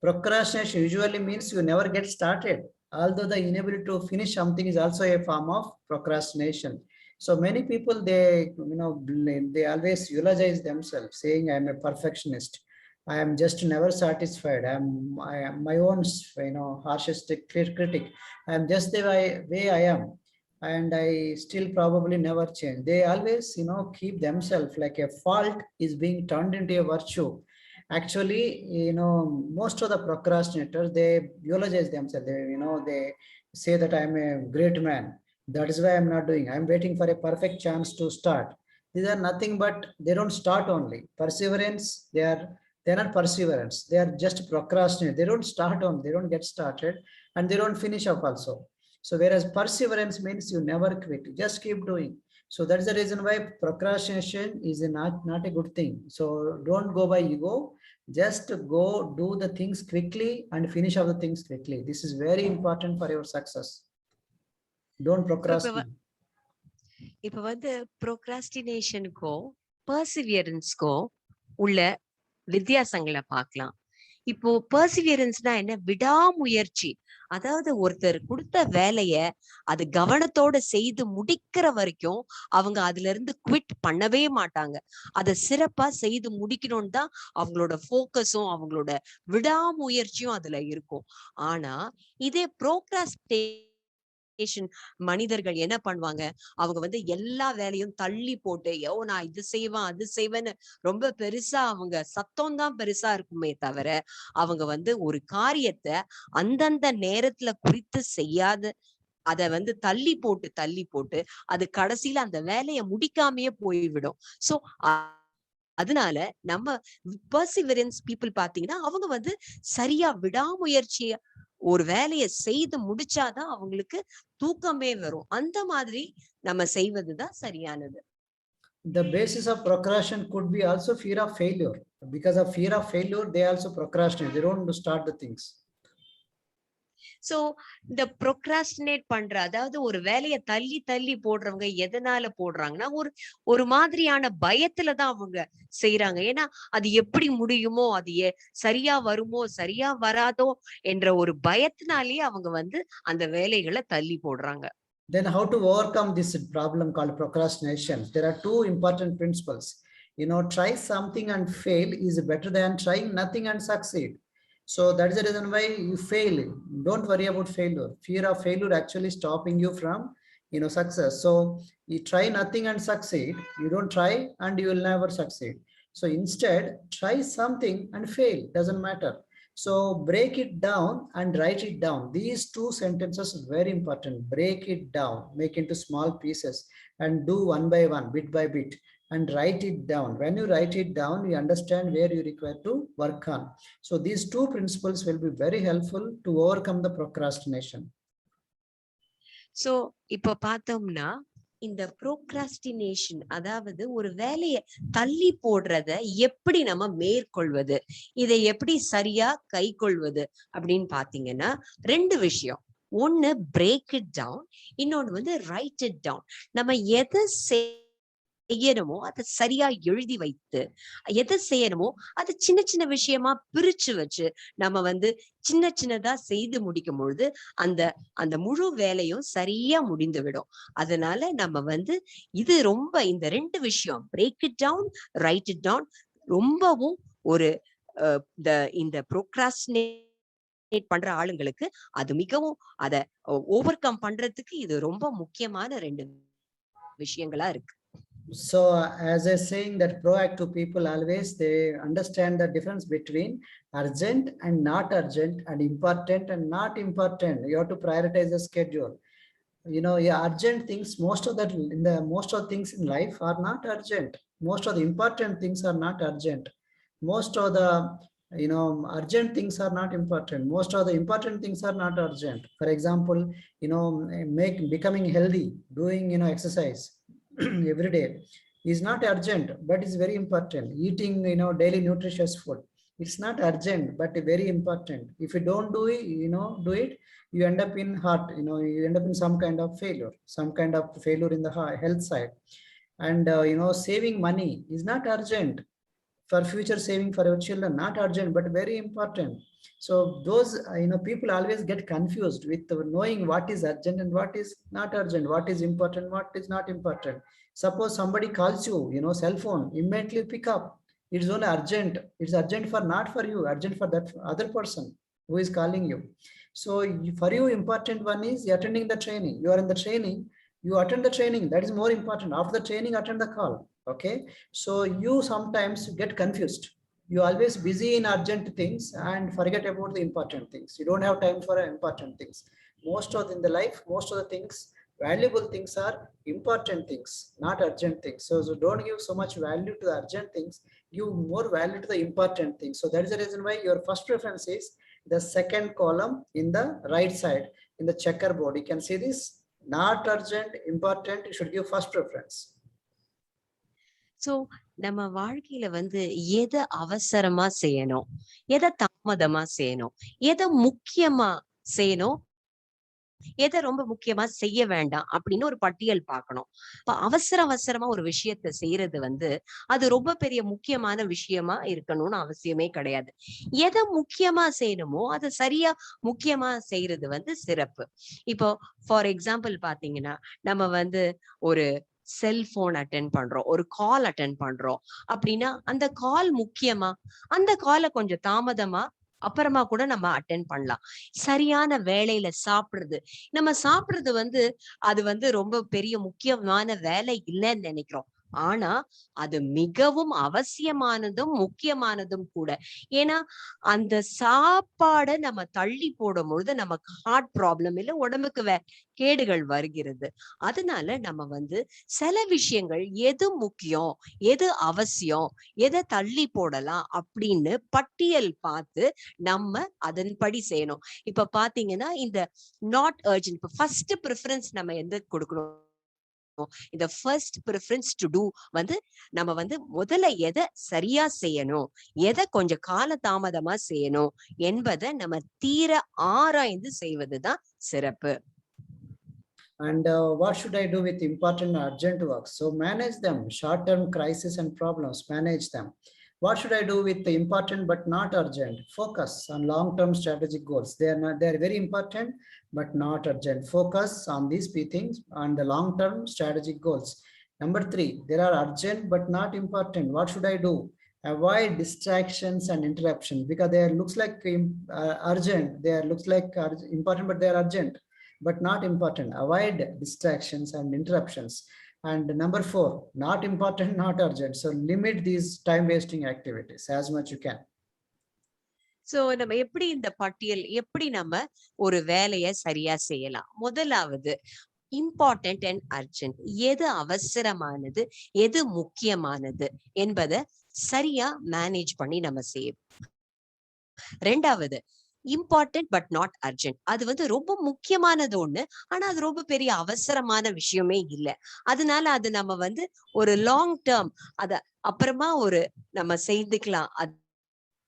Procrastination usually means you never get started. Although the inability to finish something is also a form of procrastination. So many people, they always eulogize themselves, saying, "I'm a perfectionist. I am just never satisfied. I am my own, harshest critic. I am just the way I am, and I still probably never change." They always, keep themselves like a fault is being turned into a virtue. Actually, most of the procrastinators, they eulogize themselves. They say that I'm a great man. That is why I'm not doing. I'm waiting for a perfect chance to start. These are nothing but they don't start only. Perseverance, they're not perseverance. They are just procrastinate. They don't start on, they don't get started, and they don't finish up also. So whereas perseverance means you never quit, you just keep doing. So that's the reason why procrastination is not a good thing. So don't go by ego, just go do the things quickly and finish off the things quickly. This is very important for your success. Don't procrastinate. இப்ப வந்து ப்ரோக்ராஸ்டினேஷனுக்கும் பர்சிவியரன்ஸ்க்கும் உள்ள வித்தியாசங்களை பார்க்கலாம். இப்போ பர்சிவியரன்ஸ்னா என்ன? விடாமுயற்சி. அதாவது ஒருத்தர் கொடுத்த வேலைய அது கவனத்தோட செய்து முடிக்கிற வரைக்கும் அவங்க அதுல இருந்து குவிட் பண்ணவே மாட்டாங்க. அதை சிறப்பா செய்து முடிக்கணும்னு தான் அவங்களோட போக்கஸும் அவங்களோட விடாமுயற்சியும் அதுல இருக்கும். ஆனா இதே மனிதர்கள் என்ன பண்ணுவாங்க? அவங்க வந்து எல்லா வேலையும் தள்ளி போட்டு, நான் இது செய்வேன் அது செய்வேன்னு ரொம்ப பெருசா அவங்க சத்தம் தான் பெருசா இருக்குமே தவிர, அவங்க வந்து ஒரு காரியத்தை அந்தந்த நேரத்துல குறித்து செய்யாத, அத வந்து தள்ளி போட்டு அது கடைசியில அந்த வேலையை முடிக்காமயே போய்விடும். சோ அதனால நம்ம பர்சிவரன்ஸ் பீப்புள் பாத்தீங்கன்னா, அவங்க வந்து சரியா விடாமுயற்சிய ஒரு வேலையை செய்து முடிச்சாதான் அவங்களுக்கு தூக்கமே வரும். அந்த மாதிரி நம்ம செய்வதுதான் சரியானது. The basis of procrastination could be also fear of failure. Because of fear of failure, they also procrastinate. They don't start the things. So இந்த ப்ரோக்ராஸ்டினேட் பண்ற, அதாவது ஒரு வேலையை தள்ளி தள்ளி போடுறவங்க எதனால போடுறாங்கன்னா, ஒரு மாதிரியான பயத்துலதான் அவங்க செய்யறாங்க. ஏன்னா அது எப்படி முடியுமோ, அது சரியா வருமோ சரியா வராதோ என்ற ஒரு பயத்தினாலேயே அவங்க வந்து அந்த வேலைகளை தள்ளி போடுறாங்க. Then how to overcome this problem called procrastination? There are two important principles. Try something and fail is better than trying nothing and succeed. So that is the reason why you fail. Don't worry about failure. Fear of failure actually stopping you from, success. So you try nothing and succeed. You don't try and you will never succeed. So instead, try something and fail. Doesn't matter. So break it down and write it down. These two sentences are very important. Break it down, make into small pieces, and do one by one, bit by bit, and write it down. When you write it down, you understand where you require to work on. So these two principles will be very helpful to overcome the procrastination. So இப்ப பார்த்தோம்னா, இந்த procrastination, அதாவது ஒரு வேலையை தள்ளி போடுறத எப்படி நம்ம மேற்கொள்வது, இதை எப்படி சரியா கை கொள்வது அப்படின்னு பாத்தீங்கன்னா, 2 விஷயம். ஒண்ணு பிரேக் இட் டவுன், இன்னொன்னு வந்து ரைட் இட் டவுன். நம்ம எதை செய்யணுமோ அதை சரியா எழுதி வைத்து, எதை செய்யணுமோ அது சின்ன சின்ன விஷயமா பிரிச்சு வச்சு நம்ம வந்து சின்ன சின்னதா செய்து முடிக்கும் பொழுது அந்த அந்த முழு வேலையும் சரியா முடிந்து விடும். அதனால நம்ம வந்து இது ரொம்ப இந்த 2 விஷயம், break it down, right it down, ரொம்பவும் ஒரு இந்த ப்ரோக்ராஸ்டினேட் பண்ற ஆளுங்களுக்கு அது மிகவும் அத ஓவர் கம் பண்றதுக்கு இது ரொம்ப முக்கியமான 2 விஷயங்களா இருக்கு. So as I saying that proactive people always they understand the difference between urgent and not urgent and important and not important. You have to prioritize the schedule. You know, yeah, urgent things, most of the things in life are not urgent. Most of the important things are not urgent. Most of the urgent things are not important. Most of the important things are not urgent. For example, becoming healthy, doing exercise every day is not urgent, but is very important. Eating daily nutritious food, it's not urgent but very important. If you don't do it, you end up in heart, you end up in some kind of failure in the health side. And saving money is not urgent. For future saving for your children, not urgent but very important. So those people always get confused with knowing what is urgent and what is not urgent, what is important, what is not important. Suppose somebody calls you, cell phone, immediately pick up. It's only urgent. It's urgent for not for you, urgent for that other person who is calling you. So for you, important one is attending the training. You are in the training, you attend the training, that is more important. After the training, attend the call. Okay. So you sometimes get confused. You always busy in urgent things and forget about the important things. You don't have time for important things. Most of in the life, most of the things, valuable things are important things, not urgent things. So don't give so much value to the urgent things, give more value to the important things. So that is the reason why your first preference is the second column in the right side in the checkerboard. You can see this, not urgent, important, you should give first preference. So நம்ம வாழ்க்கையில வந்து எதை அவசரமா செய்யணும், எதை தாமதமா செய்யணும், எதை முக்கியமா செய்யணும், எதை ரொம்ப முக்கியமா செய்ய வேண்டாம் அப்படின்னு ஒரு பட்டியல் பார்க்கணும். இப்ப அவசரமா ஒரு விஷயத்த செய்யறது வந்து அது ரொம்ப பெரிய முக்கியமான விஷயமா இருக்கணும்னு அவசியமே கிடையாது. எதை முக்கியமா செய்யணுமோ அதை சரியா முக்கியமா செய்யறது வந்து சிறப்பு. இப்போ ஃபார் எக்ஸாம்பிள் பாத்தீங்கன்னா, நம்ம வந்து ஒரு செல்போன் அட்டென்ட் பண்றோம், ஒரு கால் அட்டென்ட் பண்றோம் அப்படின்னா அந்த கால் முக்கியமா, அந்த காலை கொஞ்சம் தாமதமா அப்புறமா கூட நம்ம அட்டென்ட் பண்ணலாம். சரியான வேலையில சாப்பிடுறது, நம்ம சாப்பிடுறது வந்து அது வந்து ரொம்ப பெரிய முக்கியமான வேலை இல்லைன்னு நினைக்கிறோம். ஆனா அது மிகவும் அவசியமானதும் முக்கியமானதும் கூட. ஏன்னா அந்த சாப்பாடை நம்ம தள்ளி போடும் பொழுது நமக்கு ஹார்ட் ப்ராப்ளம் இல்ல உடம்புக்கு கேடுகள் வருகிறது. அதனால நம்ம வந்து சில விஷயங்கள் எது முக்கியம், எது அவசியம், எதை தள்ளி போடலாம் அப்படின்னு பட்டியல் பார்த்து நம்ம அதன்படி செய்யணும். இப்ப பாத்தீங்கன்னா இந்த நாட் அர்ஜென்ட், இப்ப ஃபர்ஸ்ட் ப்ரிஃபரன்ஸ் நம்ம எந்த கொடுக்கணும், இந்த ஃபர்ஸ்ட் ப்ரிஃபரன்ஸ் டு டூ வந்து நம்ம வந்து முதல்ல எதை சரியா செய்யணும், எதை கொஞ்சம் கால தாமதமா செய்யணும் என்பதை நம்ம தீர ஆராய்ந்து செய்வதுதான் சிறப்பு. And what should I do with important urgent work? So manage them, short-term crisis and problems, manage them. What should I do with the important but not urgent? Focus on long-term strategic goals. They are very important but not urgent. Focus on these three things on the long-term strategic goals. Number 3, there are urgent but not important. What should I do? Avoid distractions and interruptions because they looks like urgent. They looks like important but they are urgent but not important. Avoid distractions and interruptions. And number 4, not important, not urgent. So limit these time wasting activities as much you can. So நம்ம எப்படி இந்த பட்டியல், எப்படி நம்ம ஒரு வேலையை சரியா செய்யலாம்? முதலாவது இம்பார்ட்டன்ட் அண்ட் அர்ஜென்ட், எது அவசரமானது, எது முக்கியமானது என்பதை சரியா மேனேஜ் பண்ணி நம்ம செய்யணும். 2வது இம்பார்ட்டன்ட் பட் நாட் அர்ஜென்ட், அது வந்து ரொம்ப முக்கியமானது ஒண்ணு, ஆனா அது ரொம்ப பெரிய அவசரமான விஷயமே இல்லை. அதனால அது நம்ம வந்து ஒரு லாங் டேர்ம் அத அப்புறமா நம்ம செய்துக்கலாம்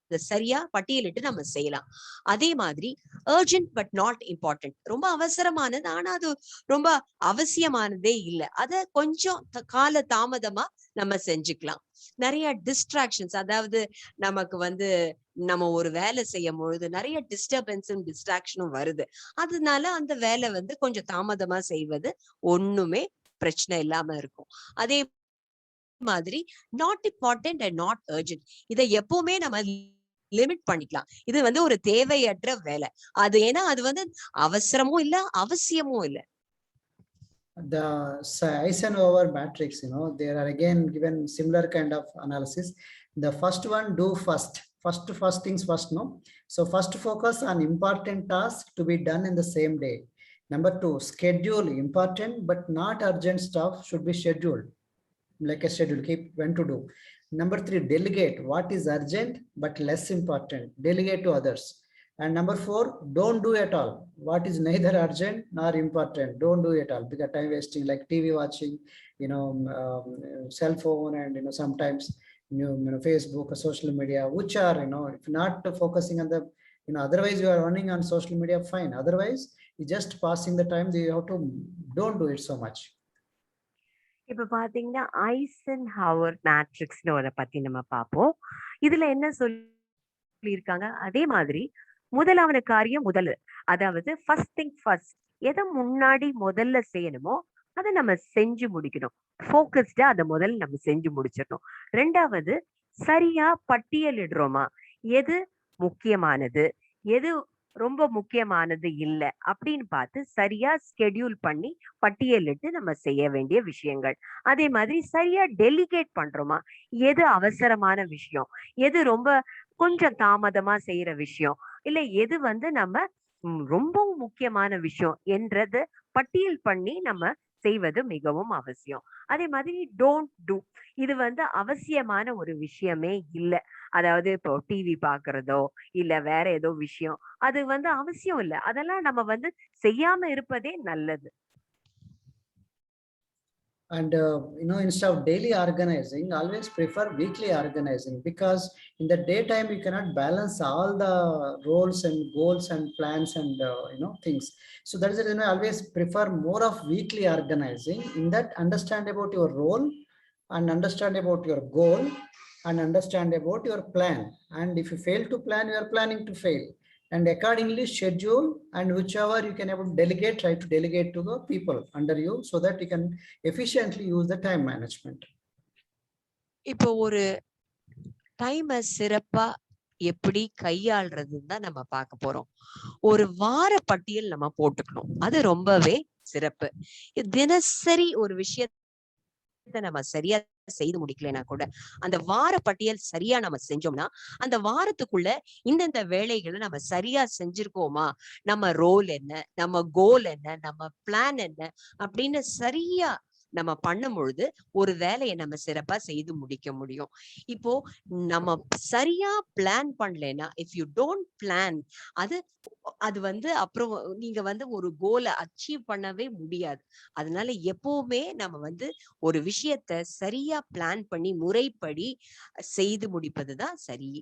அதை சரியா பட்டியலிட்டு நம்ம செய்யலாம். அதே மாதிரி அர்ஜென்ட் பட் நாட் இம்பார்ட்டன்ட், ரொம்ப அவசரமானது ஆனா அது ரொம்ப அவசியமானதே இல்லை, அத கொஞ்சம் கால தாமதமா நம்ம செஞ்சுக்கலாம். நிறைய டிஸ்ட்ராக்ஷன்ஸ், அதாவது நமக்கு வந்து நம்ம ஒரு வேலை செய்யும் பொழுது நிறைய டிஸ்டர்பன்ஸும் டிஸ்ட்ராக்ஷனும் வருது. அதனால அந்த வேலை வந்து கொஞ்சம் தாமதமா செய்வது ஒண்ணுமே பிரச்சனை இல்லாம இருக்கும். அதே மாதிரி not important and not urgent, இதை எப்பவுமே நம்ம லிமிட் பண்ணிக்கலாம். இது வந்து ஒரு தேவையற்ற வேலை. அது ஏன்னா அது வந்து அவசரமும் இல்ல, அவசியமும் இல்ல. The Eisenhower matrix, there are again given similar kind of analysis. The first one, do first. First things first, no? So first focus on important tasks to be done in the same day. Number two, schedule important but not urgent stuff should be scheduled. Like a schedule, keep when to do. Number three, delegate what is urgent but less important. Delegate to others. And number four, don't do at all what is neither urgent nor important. Don't do it all, because time wasting, like TV watching, cell phone, and sometimes Facebook or social media, which are if not focusing on the otherwise you are running on social media, fine. Otherwise you just passing the time. You have to don't do it so much. இப்ப பாத்தீங்கன்னா ஐசன்ஹவர் மேட்ரிக்ஸ்னு அதை பத்தி நம்ம பார்ப்போம். இதுல என்ன சொல்லியிருக்காங்க, அதே மாதிரி முதலாவது காரியம் முதல்ல, அதாவது ஃபர்ஸ்ட் திங் ஃபர்ஸ்ட், எதை முன்னாடி முதல்ல செய்யணுமோ அதை நம்ம செஞ்சு முடிக்கணும். ஃபோக்கஸ்டா அதை முதல்ல நம்ம செஞ்சு முடிச்சிடணும். ரெண்டாவது, சரியா பட்டியலிடுறோமா, எது முக்கியமானது எது ரொம்ப முக்கியமானது இல்ல அப்படின்னு பார்த்து சரியா ஸ்கெடியூல் பண்ணி பட்டியலிட்டு நம்ம செய்ய வேண்டிய விஷயங்கள். அதே மாதிரி சரியா டெலிகேட் பண்றோமா, எது அவசரமான விஷயம், எது ரொம்ப கொஞ்சம் தாமதமா செய்யற விஷயம், இல்ல எது வந்து நம்ம ரொம்பவும் முக்கியமான விஷயம் என்றது பட்டியல் பண்ணி நம்ம செய்வது மிகவும் அவசியம். அதே மாதிரி டோன்ட் டூ, இது வந்து அவசியமான ஒரு விஷயமே இல்லை. அதாவது இப்போ டிவி பாக்குறதோ இல்ல வேற ஏதோ விஷயம், அது வந்து அவசியம் இல்லை, அதெல்லாம் நம்ம வந்து செய்யாம இருப்பதே நல்லது. And instead of daily organizing, always prefer weekly organizing, because in the daytime you cannot balance all the roles and goals and plans and things. So that is the reason I always prefer more of weekly organizing. In that, understand about your role and understand about your goal and understand about your plan. And if you fail to plan, you are planning to fail. And accordingly schedule, and whichever you can able to delegate, try to delegate to the people under you, so that you can efficiently use the time management. இப்போ ஒரு டைமை சிறப்பா எப்படி கையாள்றதுன்னு தான் நம்ம பார்க்க போறோம். ஒரு வார பட்டியல் நம்ம போட்டுக்கணும், அது ரொம்பவே சிறப்பு. தினசரி ஒரு விஷயத்தை நம்ம சரியா செய்து முடிக்கலைன்னா கூட அந்த வார பட்டியல் சரியா நம்ம செஞ்சோம்னா அந்த வாரத்துக்குள்ள இந்தந்த வேலைகளை நம்ம சரியா செஞ்சிருக்கோமா, நம்ம ரோல் என்ன, நம்ம கோல் என்ன, நம்ம பிளான் என்ன அப்படின்னு சரியா நம்ம பண்ணும் பொழுது ஒரு வேலையை நம்ம சிறப்பா செய்து முடிக்க முடியும். இப்போ நம்ம சரியா பிளான் பண்ணலைன்னா, இஃப் யூ டோன்ட் பிளான், அது வந்து அப்புறம் நீங்க வந்து ஒரு கோலை அச்சீவ் பண்ணவே முடியாது. அதனால எப்பவுமே நம்ம வந்து ஒரு விஷயத்த சரியா பிளான் பண்ணி முறைப்படி செய்து முடிப்பதுதான் சரி.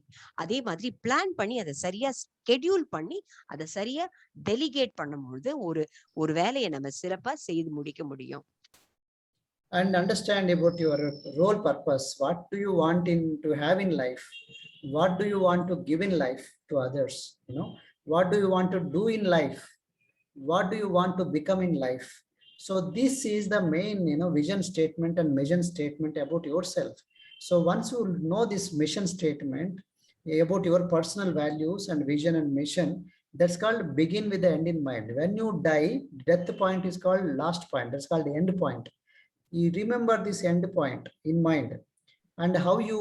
அதே மாதிரி பிளான் பண்ணி அதை சரியா ஸ்கெடியூல் பண்ணி அதை சரியா டெலிகேட் பண்ணும்பொழுது ஒரு வேலையை நம்ம சிறப்பா செய்து முடிக்க முடியும். And understand about your role purpose. What do you want to have in life? What do you want to give in life to others? What do you want to do in life? What do you want to become in life? So this is the main vision statement and mission statement about yourself. So once you know this mission statement about your personal values and vision and mission, that's called begin with the end in mind. When you die, death point is called last point, that's called the end point. You remember this end point in mind, and how you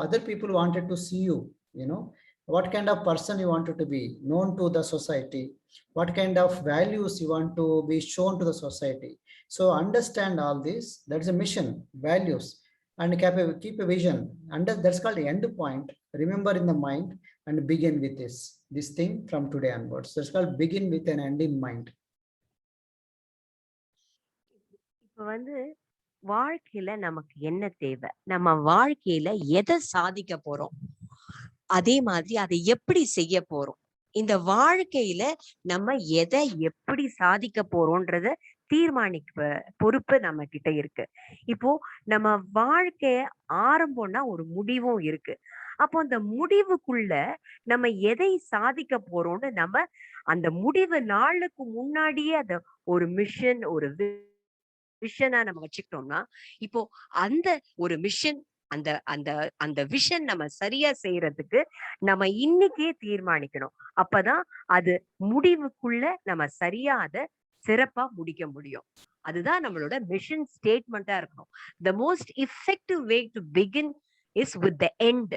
other people wanted to see you, what kind of person you wanted to be known to the society, what kind of values you want to be shown to the society. So understand all this. That's a mission, values, and keep a vision, and that's called the end point. Remember in the mind and begin with this thing from today onwards. That's called begin with an end in mind. இப்ப வந்து வாழ்க்கையில நமக்கு என்ன தேவை, நம்ம வாழ்க்கையில எதை சாதிக்க போறோம், அதே மாதிரி அதை எப்படி செய்ய போறோம், இந்த வாழ்க்கையில நம்ம எதை எப்படி சாதிக்க போறோம்ன்றத தீர்மானிக்க பொறுப்பு நம்ம கிட்ட இருக்கு. இப்போ நம்ம வாழ்க்கைய ஆரம்பம்னா ஒரு முடிவும் இருக்கு. அப்போ அந்த முடிவுக்குள்ள நம்ம எதை சாதிக்க போறோம்னு நம்ம அந்த முடிவு நாளுக்கு முன்னாடியே அத ஒரு மிஷன், ஒரு விஷனா நம்ம வச்சுக்கிட்டோம்னா, இப்போ அந்த ஒரு மிஷன், அந்த அந்த அந்த விஷன் நம்ம சரியா செய்யறதுக்கு நம்ம இன்னைக்கே தீர்மானிக்கணும். அப்பதான் அது முடிவுக்குள்ள நம்ம சரியா அத சிறப்பா முடிக்க முடியும். அதுதான் நம்மளோட மிஷன் ஸ்டேட்மெண்ட்டா இருக்கணும். The most effective way to begin is with the end.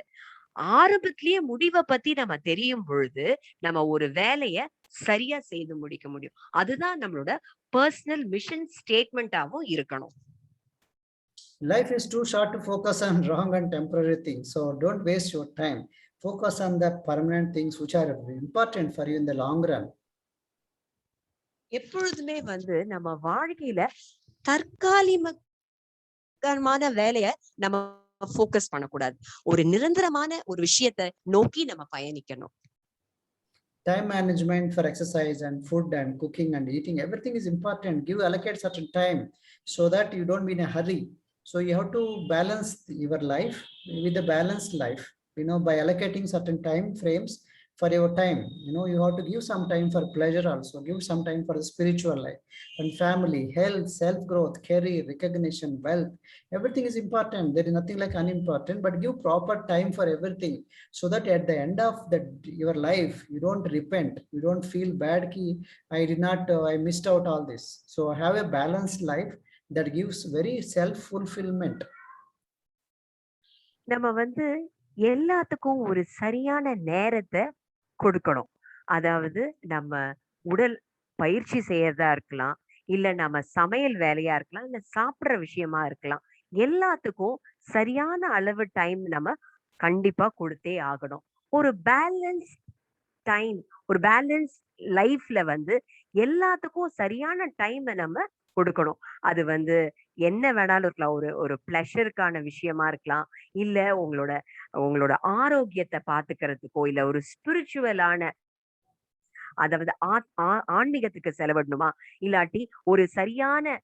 ஆரம்பத்திலேயே முடிவ பத்தி நம்ம தெரியும் பொழுது, நம்ம ஒரு வேலைய சரியா செய்து முடிக்க முடியும். அதுதான் நம்மளோட பர்சனல் மிஷன் ஸ்டேட்மெண்ட்டாவும் இருக்கணும். Life is too short to focus on wrong and temporary things. So don't waste your time. Focus on the permanent things which are important for you in the long run. எப்பொழுதுமே வந்து நம்ம வாழ்க்கையில தற்காலிகமான வேலைய நம்ம focus பண்ணக்கூடாது. ஒரு நிரந்தரமான ஒரு விஷயத்த நோக்கி நம்ம பயணிக்கணும். Time management for exercise and food and cooking and eating, everything is important. Allocate certain time so that you don't be in a hurry. So you have to balance your life with a balanced life, by allocating certain time frames for your time. You have to give some time for pleasure, also give some time for the spiritual life and family, health, self growth, career, recognition, wealth. Everything is important. There is nothing like unimportant, but give proper time for everything, so that at the end of your life you don't repent, you don't feel bad ki I did not I missed out all this. So have a balanced life that gives very self fulfillment. நம்ம வந்து எல்லாத்துக்கும் ஒரு சரியான நேரத்த கொடுக்கணும். அதாவது நம்ம உடல் பயிற்சி செய்யறதா இருக்கலாம், இல்ல நம்ம சமையல் வேலையா இருக்கலாம், இல்ல சாப்பிடுற விஷயமா இருக்கலாம். எல்லாத்துக்கும் சரியான அளவு டைம் நம்ம கண்டிப்பா கொடுத்தே ஆகணும். ஒரு பேலன்ஸ் டைம், ஒரு பேலன்ஸ் லைஃப்ல வந்து எல்லாத்துக்கும் சரியான டைம நம்ம கொடுக்கணும். அது வந்து என்ன வேணாலும் இருக்கலாம். ஒரு ஒரு பிளஷருக்கான விஷயமா இருக்கலாம். இல்ல உங்களோட உங்களோட ஆரோக்கியத்த பாத்துக்கிறதுக்கோ, இல்ல ஒரு ஸ்பிரிச்சுவலான, அதாவது ஆன்மீகத்துக்கு செலவிடணுமா? இல்லாட்டி ஒரு சரியான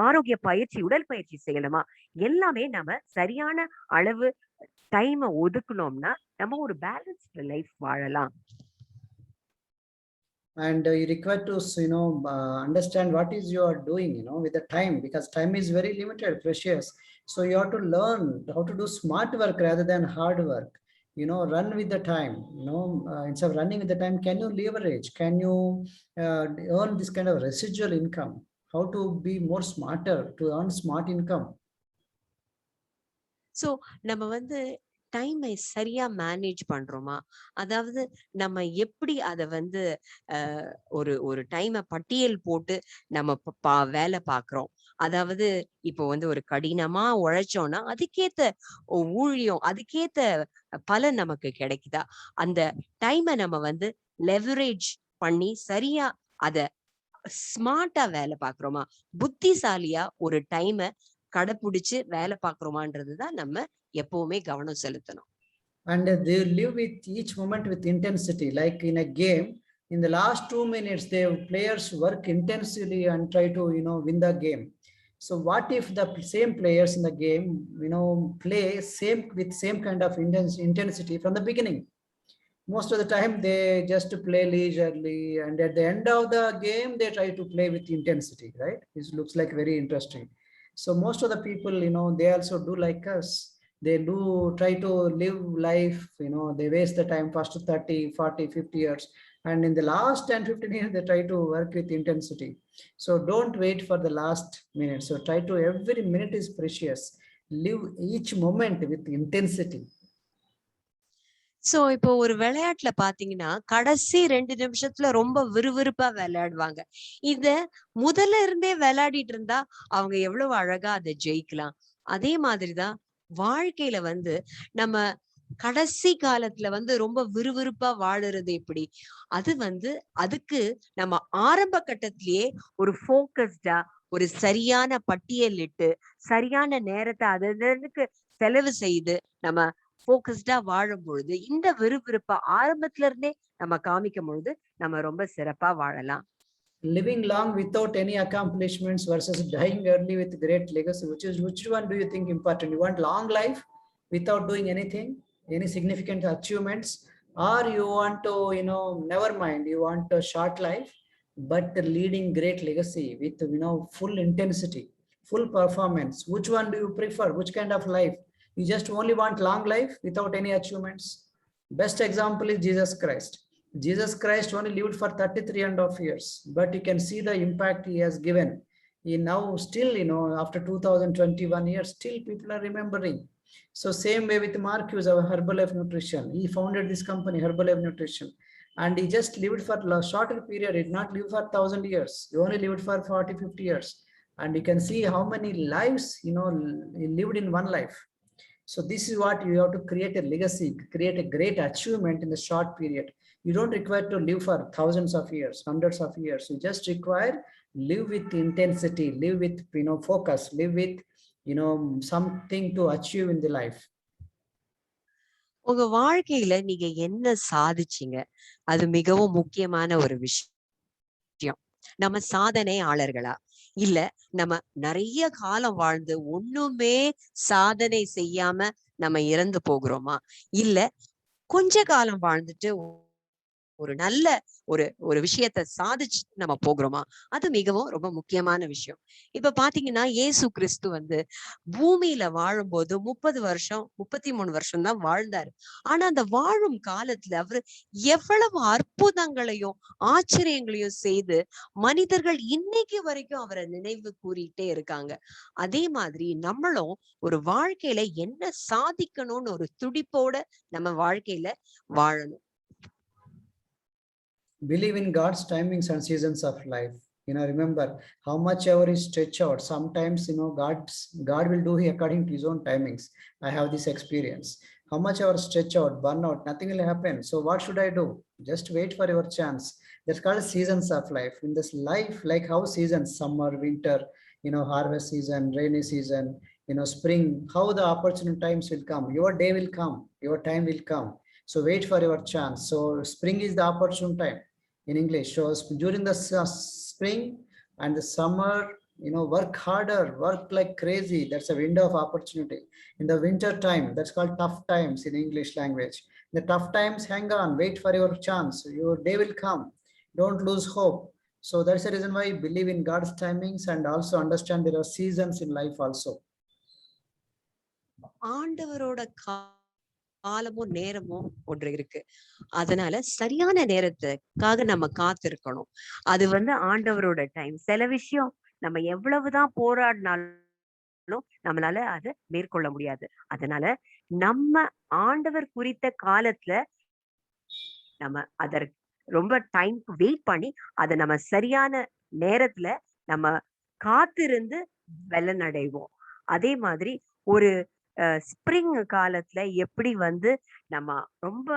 ஆரோக்கிய பயிற்சி, உடல் பயிற்சி செய்யணுமா? எல்லாமே நம்ம சரியான அளவு டைம ஒதுக்குனோம்னா, நம்ம ஒரு பேலன்ஸ்டு லைஃப் வாழலாம். And you require to understand what is you are doing with the time, because time is very limited, precious. So you have to learn how to do smart work rather than hard work. Run with the time. Instead of running with the time, can you leverage, can you earn this kind of residual income? How to be more smarter to earn smart income? So நம்ம வந்து டைமை சரியா manage பண்றோமா? அதாவது நம்ம எப்படி அத வந்து ஒரு ஒரு டைம பட்டியல் போட்டு நம்ம வேலை பார்க்கிறோம். அதாவது இப்போ வந்து ஒரு கடினமா உழைச்சோம்னா அதுக்கேத்த ஊழியம், அதுக்கேத்த பலன் நமக்கு கிடைக்குதா? அந்த டைமை நம்ம வந்து லெவரேஜ் பண்ணி சரியா அத ஸ்மார்ட்டா வேலை பார்க்கிறோமா? புத்திசாலியா ஒரு டைமை கடைபிடிச்சு வேலை பார்க்கிறோமான்றதுதான் நம்ம எப்பவுமே கவனம் செலுத்தணும். And they live with each moment with intensity, like in a game. In the last 2 minutes, the players work intensely and try to win the game. So what if the same players in the game play with same kind of intensity from the beginning? Most of the time they just play leisurely, and at the end of the game they try to play with intensity, right? This looks like very interesting. So most of the people, they also do like us. They do try to live life, they waste the time first 30, 40, 50 years, and in the last 10, 15 years they try to work with intensity. So don't wait for the last minute. So try to, every minute is precious. Live each moment with intensity. So இப்போ ஒரு விளையாட்டுல பாத்தீங்கன்னா கடைசி 2 நிமிஷத்துல ரொம்ப விறுவிறுப்பா விளையாடுவாங்க. இத முதல்ல இருந்தே விளையாடிட்டு இருந்தா அவங்க எவ்வளவு அழகா அதை ஜெயிக்கலாம். அதே மாதிரிதான் வாழ்க்கையில வந்து நம்ம கடைசி காலத்துல வந்து ரொம்ப விறுவிறுப்பா வாழுறது எப்படி? அது வந்து அதுக்கு நம்ம ஆரம்ப கட்டத்திலேயே ஒரு போக்கஸ்டா, ஒரு சரியான பட்டியலிட்டு, சரியான நேரத்தை அதற்கு செலவு செய்து நம்ம போக்கஸ்டா வாழும் பொழுது இந்த விறுவிறுப்பை ஆரம்பத்துல இருந்தே நம்ம காமிக்கும் பொழுது நம்ம ரொம்ப சிறப்பா வாழலாம். Living long without any accomplishments versus dying early with great legacy, which one do you think important? You want long life without doing anything, any significant achievements, or you want to, never mind, you want a short life but leading great legacy with, full intensity, full performance? Which one do you prefer? Which kind of life? You just only want long life without any achievements? Best example is Jesus Christ. Jesus Christ only lived for 33 and a half years, but you can see the impact he has given. He now still, after 2021 years, still people are remembering. So same way with Marcus, our Herbalife Nutrition. He founded this company, Herbalife Nutrition, and he just lived for a shorter period. He did not live for 1,000 years. He only lived for 40, 50 years. And you can see how many lives, he lived in one life. So this is what you have to create a legacy, create a great achievement in a short period. You don't require to live for thousands of years, hundreds of years. You just require live with intensity, live with, focus, live with, something to achieve in the life. உங்க வாழ்க்கையில நீங்க என்ன சாதிச்சீங்க? அது மிகவும் முக்கியமான ஒரு விஷயம். நம்ம சாதனையாளர்களா? இல்ல நம்ம நிறைய காலம் வாழ்ந்து ஒண்ணுமே சாதனை செய்யாம நம்ம இறந்து போகிறோமா? இல்ல கொஞ்ச காலம் வாழ்ந்துட்டு ஒரு நல்ல ஒரு விஷயத்த சாதிச்சு நம்ம போகிறோமா? அது மிகவும் ரொம்ப முக்கியமான விஷயம். இப்ப பாத்தீங்கன்னா இயேசு கிறிஸ்து பூமியில வாழும்போது 30 வருஷம் 33 வருஷம் தான் வாழ்ந்தாரு. ஆனா அந்த வாழும் காலத்துல அவரு எவ்வளவு அற்புதங்களையும் ஆச்சரியங்களையும் செய்து மனிதர்கள் இன்னைக்கு வரைக்கும் அவரை நினைவு கூறிட்டே இருக்காங்க. அதே மாதிரி நம்மளும் ஒரு வாழ்க்கையில என்ன சாதிக்கணும்னு ஒரு துடிப்போட நம்ம வாழ்க்கையில வாழணும். Believe in God's timings and seasons of life. Remember, how much ever is stretch out, sometimes, God will do according to his own timings. I have this experience. How much ever stretch out, burn out, nothing will happen. So what should I do? Just wait for your chance. That's called seasons of life. In this life, like how seasons, summer, winter, harvest season, rainy season, spring, how the opportune times will come. Your day will come, your time will come. So wait for your chance. So spring is the opportune time in English. So during the spring and the summer, work harder, work like crazy. That's a window of opportunity. In the winter time, that's called tough times in English language. In the tough times, hang on, wait for your chance. Your day will come. Don't lose hope. So that's the reason why I believe in God's timings and also understand there are seasons in life also. ஆண்டவரோட காலமும் நேரமும் ஒன்று இருக்கு. அதனால சரியான நேரத்துக்காக நம்ம காத்திருக்கணும். அது ஆண்டவரோட டைம். சில விஷயம் நம்ம எவ்வளவுதான் போராடினாலும் நம்மளால அதை மேற்கொள்ள முடியாது. அதனால நம்ம ஆண்டவர் குறித்த காலத்துல நம்ம அதற்கு ரொம்ப டைம் வெயிட் பண்ணி அதை நம்ம சரியான நேரத்துல நம்ம காத்திருந்து வெள்ளனடைவோம். அதே மாதிரி ஒரு ஸ்ப்ரிங் காலத்துல எப்படி நம்ம ரொம்ப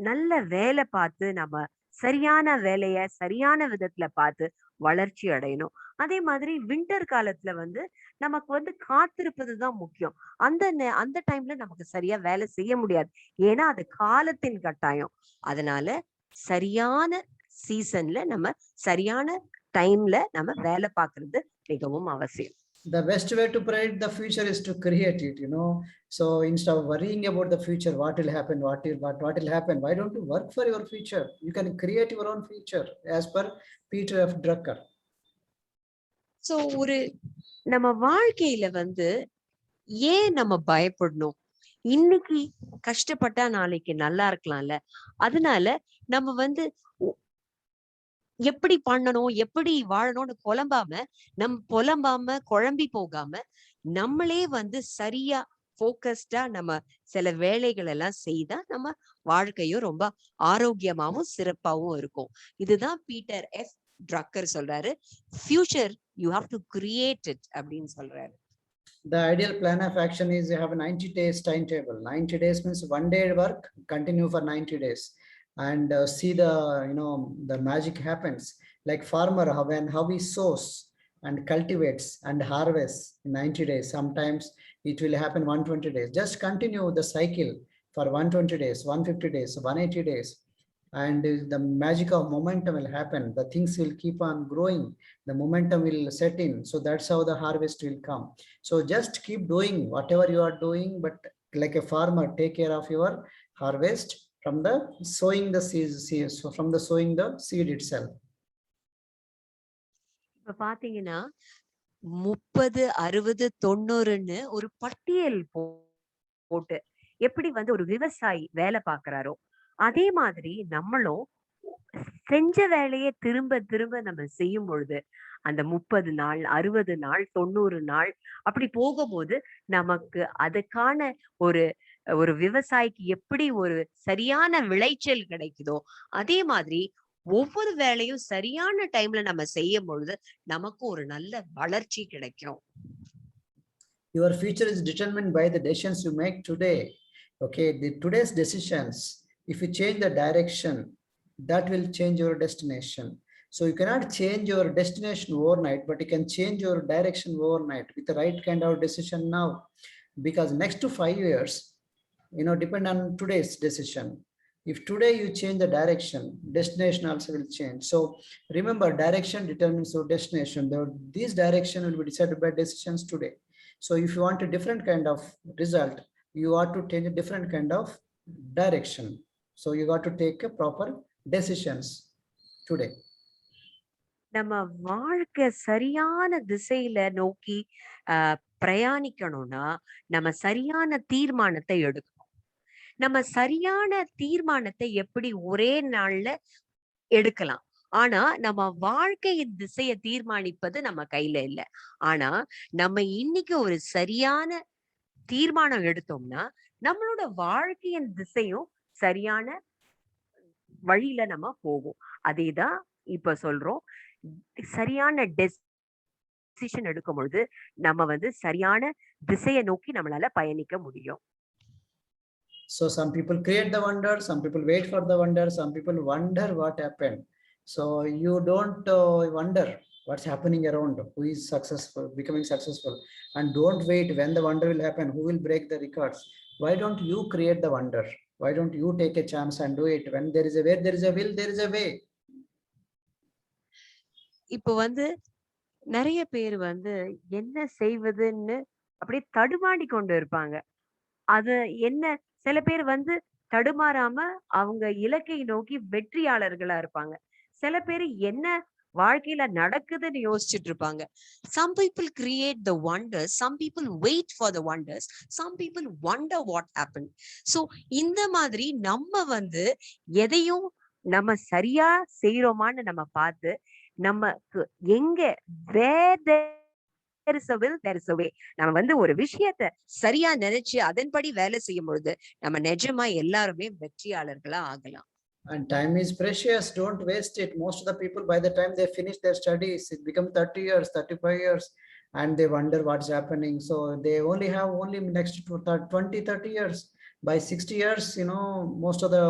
நல்ல வேலை பார்த்து நம்ம சரியான வேலைய சரியான விதத்துல பார்த்து வளர்ச்சி அடையணும். அதே மாதிரி வின்டர் காலத்துல நமக்கு காத்திருப்பதுதான் முக்கியம். அந்த டைம்ல நமக்கு சரியா வேலை செய்ய முடியாது. ஏன்னா அது காலத்தின் கட்டாயம். அதனால சரியான சீசன்ல நம்ம சரியான டைம்ல நம்ம வேலை பார்க்கறது மிகவும் அவசியம். The best way to predict the future is to create it, So instead of worrying about the future, what will happen, what will happen, why don't you work for your future? You can create your own future, as per Peter F. Drucker. So ஒரு நம்ம வாழ்க்கையில ஏன் நம்ம பயப்படணும்? இன்னைக்கு கஷ்டப்பட்டா நாளைக்கு நல்லா இருக்கலாம்ல. அதனால நம்ம எப்படி பண்ணணும், எப்படி வாழணும்னு புலம்பாம குழம்பி போகாம நம்மளே சரியா போக்கஸ்டா நம்ம சில வேலைகள் எல்லாம் செய்தா நம்ம வாழ்க்கையும் ரொம்ப ஆரோக்கியமாவும் சிறப்பாவும் இருக்கும். இதுதான் பீட்டர் எஃப் ட்ரக்கர் சொல்றாரு. Future you have to create it அப்படின்னு சொல்றாரு. The ideal plan of action is you have a 90 days timetable. 90 days means one day work, continue for 90 days. And see the magic happens. Like farmer, how he sows and cultivates and harvests in 90 days. Sometimes it will happen 120 days. Just continue the cycle for 120 days, 150 days, 180 days. And the magic of momentum will happen. The things will keep on growing. The momentum will set in. So that's how the harvest will come. So just keep doing whatever you are doing, but like a farmer, take care of your harvest from the sowing the seeds, so from the sowing the seed itself. இப்ப பாத்தீங்கன்னா 30, 60, 90ன்னு ஒரு பட்டியல் போட்டு எப்படி வந்து ஒரு விவசாயி வேலை பார்க்கறாரோ அதே மாதிரி நம்மளும் செஞ்ச வேலையை திரும்ப திரும்ப நம்ம செய்யும் பொழுது அந்த 30 நாள், 60 நாள், 90 நாள் அப்படி போகும்போது நமக்கு அதுக்கான ஒரு ஒரு விவசாயிக்கு எப்படி ஒரு சரியான விளைச்சல் கிடைக்குதோ அதே மாதிரி ஒவ்வொரு வேலையும் சரியான டைம்ல நம்ம செய்யும் பொழுது நமக்கு ஒரு நல்ல வளர்ச்சி கிடைக்கும். Your future is determined by the decisions you make today. Okay, today's decisions, if you change the direction, that will change your destination. So you cannot change your destination overnight, but you can change your direction overnight with the right kind of decision now. Because next to 5 years, depend on today's decision. If today you change the direction, destination also will change. So remember, direction determines your destination. This direction will be decided by decisions today. So if you want a different kind of result, you ought to take a different kind of direction. So you got to take a proper decisions today. நம்ம வாழ்க்கை சரியான திசையில நோக்கி பிரயாணிக்கணும்னா நம்ம சரியான தீர்மானத்தை எடுக்கணும். நம்ம சரியான தீர்மானத்தை எப்படி ஒரே நாள்ல எடுக்கலாம்? ஆனா நம்ம வாழ்க்கையின் திசையை தீர்மானிப்பது நம்ம கையில இல்ல. ஆனா நம்ம இன்னைக்கு ஒரு சரியான தீர்மானம் எடுத்தோம்னா நம்மளோட வாழ்க்கையின் திசையும் சரியான வழியில நம்ம போவோம். அதேதான் இப்ப சொல்றோம். சரியான டெசிஷன் எடுக்கும் பொழுது நம்ம வந்து சரியான திசையை நோக்கி நம்மளால பயணிக்க முடியும். So some people create the wonder, some people wait for the wonder, some people wonder what happened. So you don't wonder what's happening around, who is successful, becoming successful, and don't wait when the wonder will happen, who will break the records. Why don't you create the wonder? Why don't you take a chance and do it? When there is a way, there is a will, there is a way. இப்போ வந்து நிறைய பேர் வந்து என்ன செய்வதுன்னு அப்படியே தடுமாடி கொண்டு இருப்பாங்க. அது என்ன, சில பேர் வந்து தடுமாறாம அவங்க இலக்கை நோக்கி வெற்றியாளர்களா இருப்பாங்க. சில பேர் என்ன வாழ்க்கையில நடக்குதுன்னு யோசிச்சுட்டு இருப்பாங்க. Some people create the wonders, some people wait for the wonders, some people wonder what happened. So இந்த மாதிரி நம்ம வந்து எதையும் நம்ம சரியா செய்யறோமான்னு நம்ம பார்த்து நமக்கு எங்க where there is a will, there is a way. நம்ம வந்து ஒரு விஷயத்தை சரியா நினைச்சு அதன்படி வேலை செய்யும் பொழுது நம்ம நிஜமா எல்லாருமே வெற்றியாளர்களா ஆகலாம். And time is precious. Don't waste it. Most of the people, by the time they finish their studies, it becomes 30 years, 35 years, and they wonder what's happening. So they only next to 20, 30 years. By 60 years, most of the,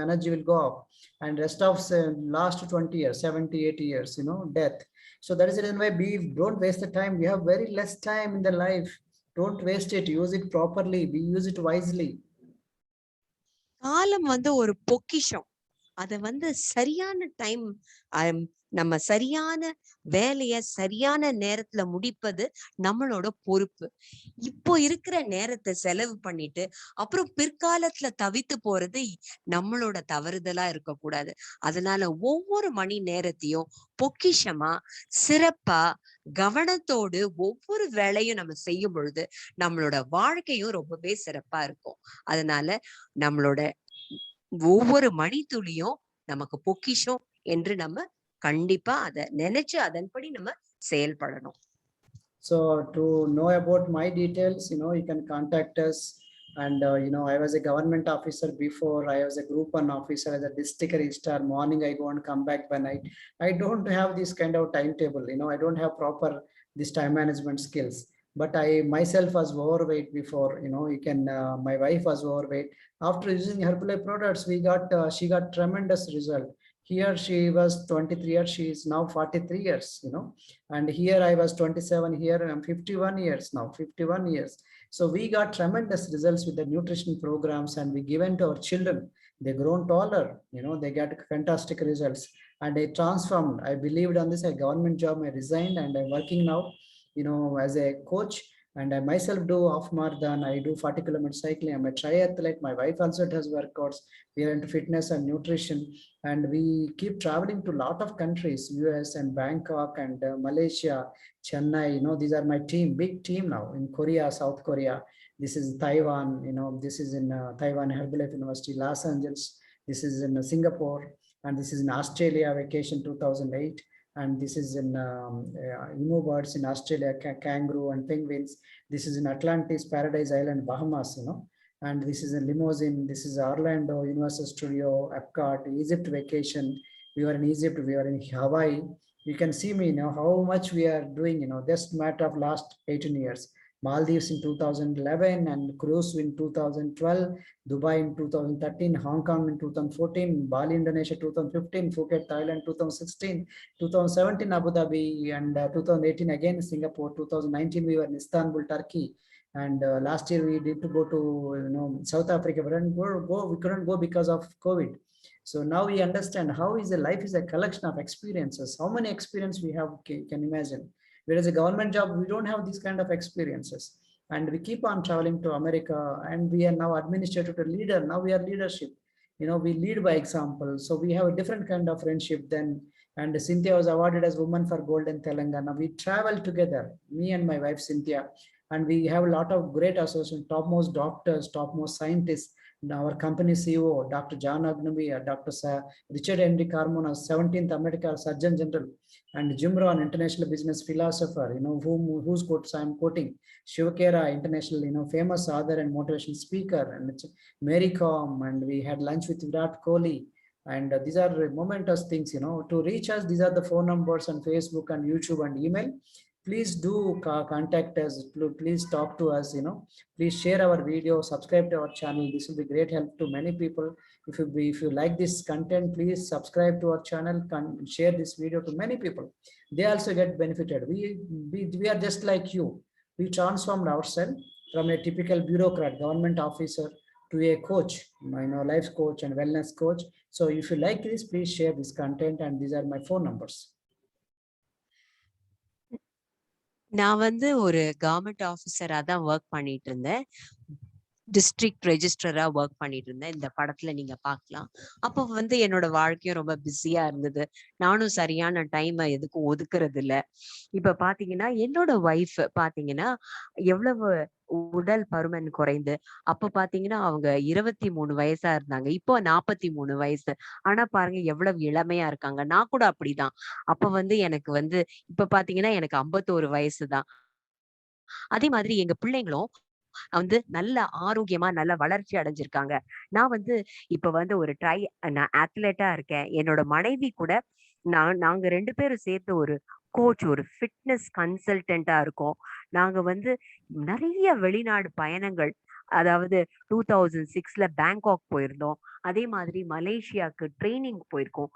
energy will go up, and rest of last 20 years, 70, 80 years, death. So that is the reason why don't waste the time. We have very less time in the life. Don't waste it. Use it properly. Use it wisely. காலம் வந்து ஒரு பொக்கிஷம். அத வந்து சரியான time, நம்ம சரியான வேலைய சரியான நேரத்துல முடிப்பது நம்மளோட பொறுப்பு. இப்போ இருக்கிற நேரத்தை செலவு பண்ணிட்டு அப்புறம் பிற்காலத்துல தவித்து போறது நம்மளோட தவறுதலா இருக்கக்கூடாது. அதனால ஒவ்வொரு மணி நேரத்தையும் பொக்கிஷமா சிறப்பா கவனத்தோடு ஒவ்வொரு வேலையும் நம்ம செய்யும் பொழுது நம்மளோட வாழ்க்கையும் ரொம்பவே சிறப்பா இருக்கும். அதனால நம்மளோட ஒவ்வொரு மணித்துளியும் நமக்கு பொக்கிஷம் என்று நம்ம கண்டிப்பா அதை நினைச்சு அதன்படி நம்ம செயல்படணும். So to know about my details, you can contact us. And I was a government officer before. I was a group 1 officer as a district registrar. Morning I go and come back by night. I don't have this kind of timetable. I don't have proper this time management skills. But I myself was overweight before. My wife was overweight. After using Herbalife products, she got tremendous result. Here she was 23 years, she is now 43 years, and here I was 27, here I'm 51 years now, 51 years. So we got tremendous results with the nutrition programs, and we given to our children. They grown taller, they got fantastic results, and I transformed. I believed on this, a government job. I resigned, and I'm working now, as a coach. And I myself do half marathon. I do 40-kilometer cycling. I'm a triathlete. My wife also does workouts. We are into fitness and nutrition, and we keep traveling to a lot of countries, US and Bangkok and Malaysia, Chennai. These are my team, big team now in Korea, South Korea. This is Taiwan. This is in Taiwan Herbalife University, Los Angeles. This is in Singapore, and this is in Australia, vacation 2008. And this is in birds in Australia, kangaroo and penguins. This is in Atlantis, Paradise Island, Bahamas, and this is in Limousine. This is Orlando, Universal Studio, Epcot, Egypt vacation. We were in Egypt, we were in Hawaii. You can see me, how much we are doing, just matter of last 18 years. Maldives in 2011 and cruise in 2012, Dubai in 2013, Hong Kong in 2014, Bali, Indonesia 2015, Phuket, Thailand 2016, 2017 Abu Dhabi, and 2018 again Singapore, 2019 we were in Istanbul, Turkey, and last year we did to go to South Africa, but we couldn't go because of COVID. So now we understand how is a life is a collection of experiences. How many experience we have, can imagine. Whereas a government job, we don't have these kind of experiences. And we keep on traveling to America, and we are now administrative leader. Now we are leadership. We lead by example. So we have a different kind of friendship then. And Cynthia was awarded as Woman for Gold in Telangana. We travel together, me and my wife Cynthia, and we have a lot of great associations, topmost doctors, topmost scientists. Our company CEO, Dr. John Agnew, Dr. Richard Henry Carmona, 17th American Surgeon General, and Jim Rohn, international business philosopher, whose quotes I'm quoting, Shivakera, international, famous author and motivation speaker, and Mary Com, and we had lunch with Virat Kohli. And these are momentous things, to reach us. These are the phone numbers on Facebook and YouTube and email. Please do contact us. Please talk to us, please share our video, subscribe to our channel. This will be great help to many people. If you like this content, please subscribe to our channel, share this video to many people. They also get benefited. We are just like you. We transformed ourselves from a typical bureaucrat, government officer, to a coach, life coach and wellness coach. So if you like this, please share this content, and these are my phone numbers. நான் வந்து ஒரு government ஆஃபீஸரா தான் work பண்ணிட்டு இருந்தேன். District ரெஜிஸ்ட்ரரா work பண்ணிட்டு இருந்தேன். இந்த படத்துல நீங்க பார்க்கலாம். அப்போ வந்து என்னோட வாழ்க்கையும் ரொம்ப பிஸியா இருந்தது. நானும் சரியான டைமை எதுக்கும் ஒதுக்குறது இல்ல. இப்ப பாத்தீங்கன்னா என்னோட ஒய்ஃப் பாத்தீங்கன்னா எவ்வளவு உடல் பருமன் குறைந்து, அப்ப பாத்தீங்கன்னா அவங்க 23 வயசா இருந்தாங்க. இப்போ 43 வயசு. ஆனா பாருங்க எவ்வளவு இளமையா இருக்காங்க. நான் கூட அப்படிதான். அப்ப வந்து எனக்கு வந்து இப்ப பாத்தீங்கன்னா எனக்கு 51 வயசுதான். அதே மாதிரி எங்க பிள்ளைங்களும் வந்து நல்ல ஆரோக்கியமா நல்ல வளர்ச்சி அடைஞ்சிருக்காங்க. நான் வந்து இப்ப வந்து ஒரு நான் அத்லெட்டா இருக்கேன். என்னோட மனைவி கூட நாங்க 2 பேரும் சேர்த்து ஒரு கோச், ஒரு ஃபிட்னஸ் கன்சல்டன்டா இருக்கோம். நாங்க வந்து நிறைய வெளிநாடு பயணங்கள், அதாவது 2006ல பேங்காக் போயிருந்தோம். அதே மாதிரி மலேசியாவுக்கு ட்ரைனிங் போயிருக்கோம்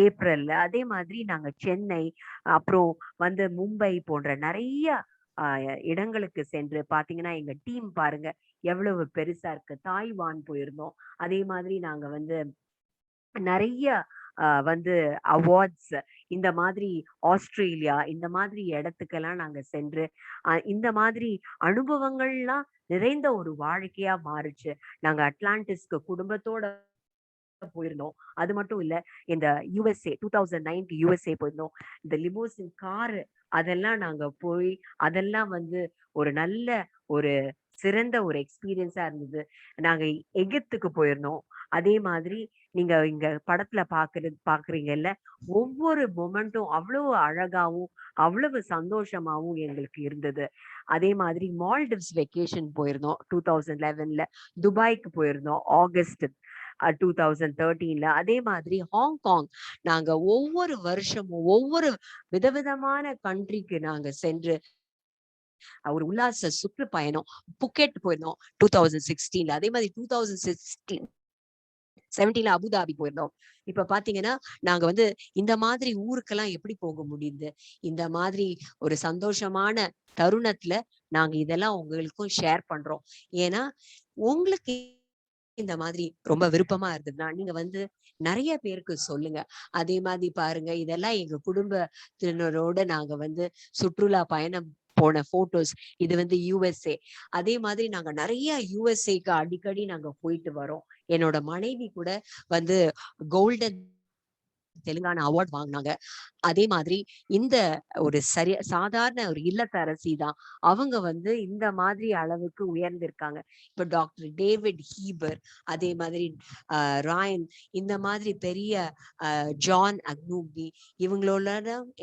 ஏப்ரல்ல. அதே மாதிரி நாங்க சென்னை, அப்புறம் வந்து மும்பை போன்ற நிறைய இடங்களுக்கு சென்று பாத்தீங்கன்னா எங்க டீம் பாருங்க எவ்வளவு பெருசா இருக்கு. தாய்வான் போயிருந்தோம். அதே மாதிரி நாங்க வந்து நிறைய வந்து அவார்ட்ஸ், இந்த மாதிரி ஆஸ்திரேலியா, இந்த மாதிரி இடத்துக்கெல்லாம் நாங்க சென்று இந்த மாதிரி அனுபவங்கள்லாம் நிறைந்த ஒரு வாழ்க்கையா மாறுச்சு. நாங்க அட்லாண்டிஸ்க்கு குடும்பத்தோட போயிருந்தோம். அது மட்டும் இல்ல, இந்த USA 2009 USA போயிருந்தோம். இந்த லிமோசின் காரு அதெல்லாம் நாங்க போய் அதெல்லாம் வந்து ஒரு நல்ல ஒரு சிறந்த ஒரு எக்ஸ்பீரியன்ஸா இருந்தது. நாங்க எகிப்துக்கு போயிருந்தோம். அதே மாதிரி நீங்க இங்க படத்துல பாக்குறீங்கல்ல, ஒவ்வொரு மொமெண்ட்டும் அவ்வளவு அழகாவும் அவ்வளவு சந்தோஷமாவும் எங்களுக்கு இருந்தது. அதே மாதிரி மால்டிவ்ஸ் வெக்கேஷன் போயிருந்தோம் 2011ல. துபாய்க்கு போயிருந்தோம் ஆகஸ்ட் 2013ல. அதே மாதிரி ஹாங்காங் நாங்க ஒவ்வொரு வருஷமும் ஒவ்வொரு விதவிதமான கண்ட்ரிக்கு நாங்க சென்று ஒரு உல்லாச சுற்றுப்பயணம் புக்கெட் போயிருந்தோம் 2016ல. அதே மாதிரி 2016 2017 அபுதாபி போயிருந்தோம். இப்ப பாத்தீங்கன்னா நாங்க வந்து இந்த மாதிரி ஊருக்கெல்லாம் எப்படி போக முடியுது? இந்த மாதிரி ஒரு சந்தோஷமான தருணத்துல நாங்க இதெல்லாம் உங்களுக்கும் ஷேர் பண்றோம். ஏன்னா உங்களுக்கு இந்த மாதிரி ரொம்ப விருப்பமா இருந்ததுன்னா நீங்க வந்து நிறைய பேருக்கு சொல்லுங்க. அதே மாதிரி பாருங்க, இதெல்லாம் எங்க குடும்பத்தினரோட நாங்க வந்து சுற்றுலா பயணம் போன போட்டோஸ். இது வந்து USA. அதே மாதிரி நாங்க நிறைய USAக்கு அடிக்கடி நாங்க போயிட்டு வரோம். என்னோட மனைவி கூட வந்து கோல்டன் தெலுங்கானா அவார்ட் வாங்கினாங்க. அதே மாதிரி இந்த ஒரு சாதாரண ஒரு இல்லத்தரசி தான். அவங்க வந்து இந்த மாதிரி அளவுக்கு உயர்ந்திருக்காங்க. இப்ப டாக்டர் டேவிட் ஹீபர், அதே மாதிரி ராயன், இந்த மாதிரி பெரிய ஜான் அக்னூபி, இவங்களோட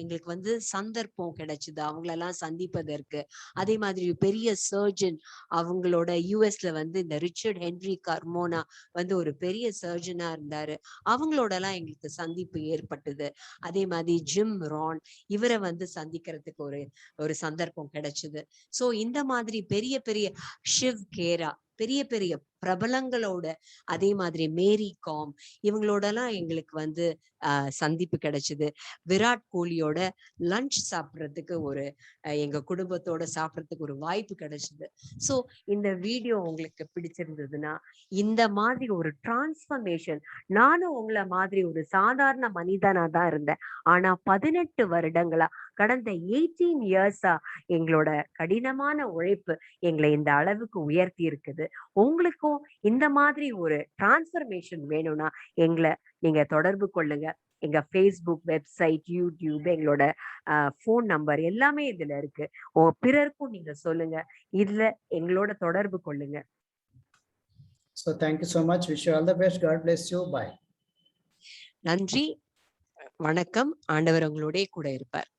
எங்களுக்கு வந்து சந்தர்ப்பம் கிடைச்சது அவங்களெல்லாம் சந்திப்பதற்கு. அதே மாதிரி பெரிய சர்ஜன், அவங்களோட யூஎஸ்ல வந்து இந்த ரிச்சர்ட் ஹென்ரி கர்மோனா வந்து ஒரு பெரிய சர்ஜனா இருந்தாரு. அவங்களோட எல்லாம் எங்களுக்கு சந்திப்பு ஏற்பட்டது. அதே மாதிரி ஜிம் ரான், இவரை வந்து சந்திக்கிறதுக்கு ஒரு சந்தர்ப்பம் கிடைச்சது. சோ இந்த மாதிரி பெரிய பெரிய ஷிவ் கேரா, பெரிய பெரிய பிரபலங்களோட, அதே மாதிரி மேரி காம், இவங்களோட எல்லாம் எங்களுக்கு வந்து சந்திப்பு கிடைச்சது. விராட் கோலியோட லஞ்ச் சாப்பிட்றதுக்கு எங்க குடும்பத்தோட சாப்பிட்றதுக்கு ஒரு வாய்ப்பு கிடைச்சது. சோ இந்த வீடியோ உங்களுக்கு பிடிச்சிருந்ததுன்னா, இந்த மாதிரி ஒரு டிரான்ஸ்பர்மேஷன், நானும் உங்களை மாதிரி ஒரு சாதாரண மனிதனா தான் இருந்தேன். ஆனா 18 வருடங்களா, கடந்த 18 இயர்ஸா எங்களோட கடினமான உழைப்பு எங்களை இந்த அளவுக்கு உயர்த்தி இருக்குது. உங்களுக்கும் இந்த மாதிரி ஒரு டிரான்ஸ்பர்மேஷன் வேணும்னா எங்களை நீங்க தொடர்பு கொள்ளுங்க. எங்க Facebook, வெப்சைட், யூடியூப், எங்களோட போன் நம்பர் எல்லாமே இதுல இருக்கு. பிறருக்கும் நீங்க சொல்லுங்க. இதுல எங்களோட தொடர்பு கொள்ளுங்க. So thank you so much. Wish you all the best. God bless you. Bye. நன்றி, வணக்கம். ஆண்டவர் உங்களோட கூட இருப்பார்.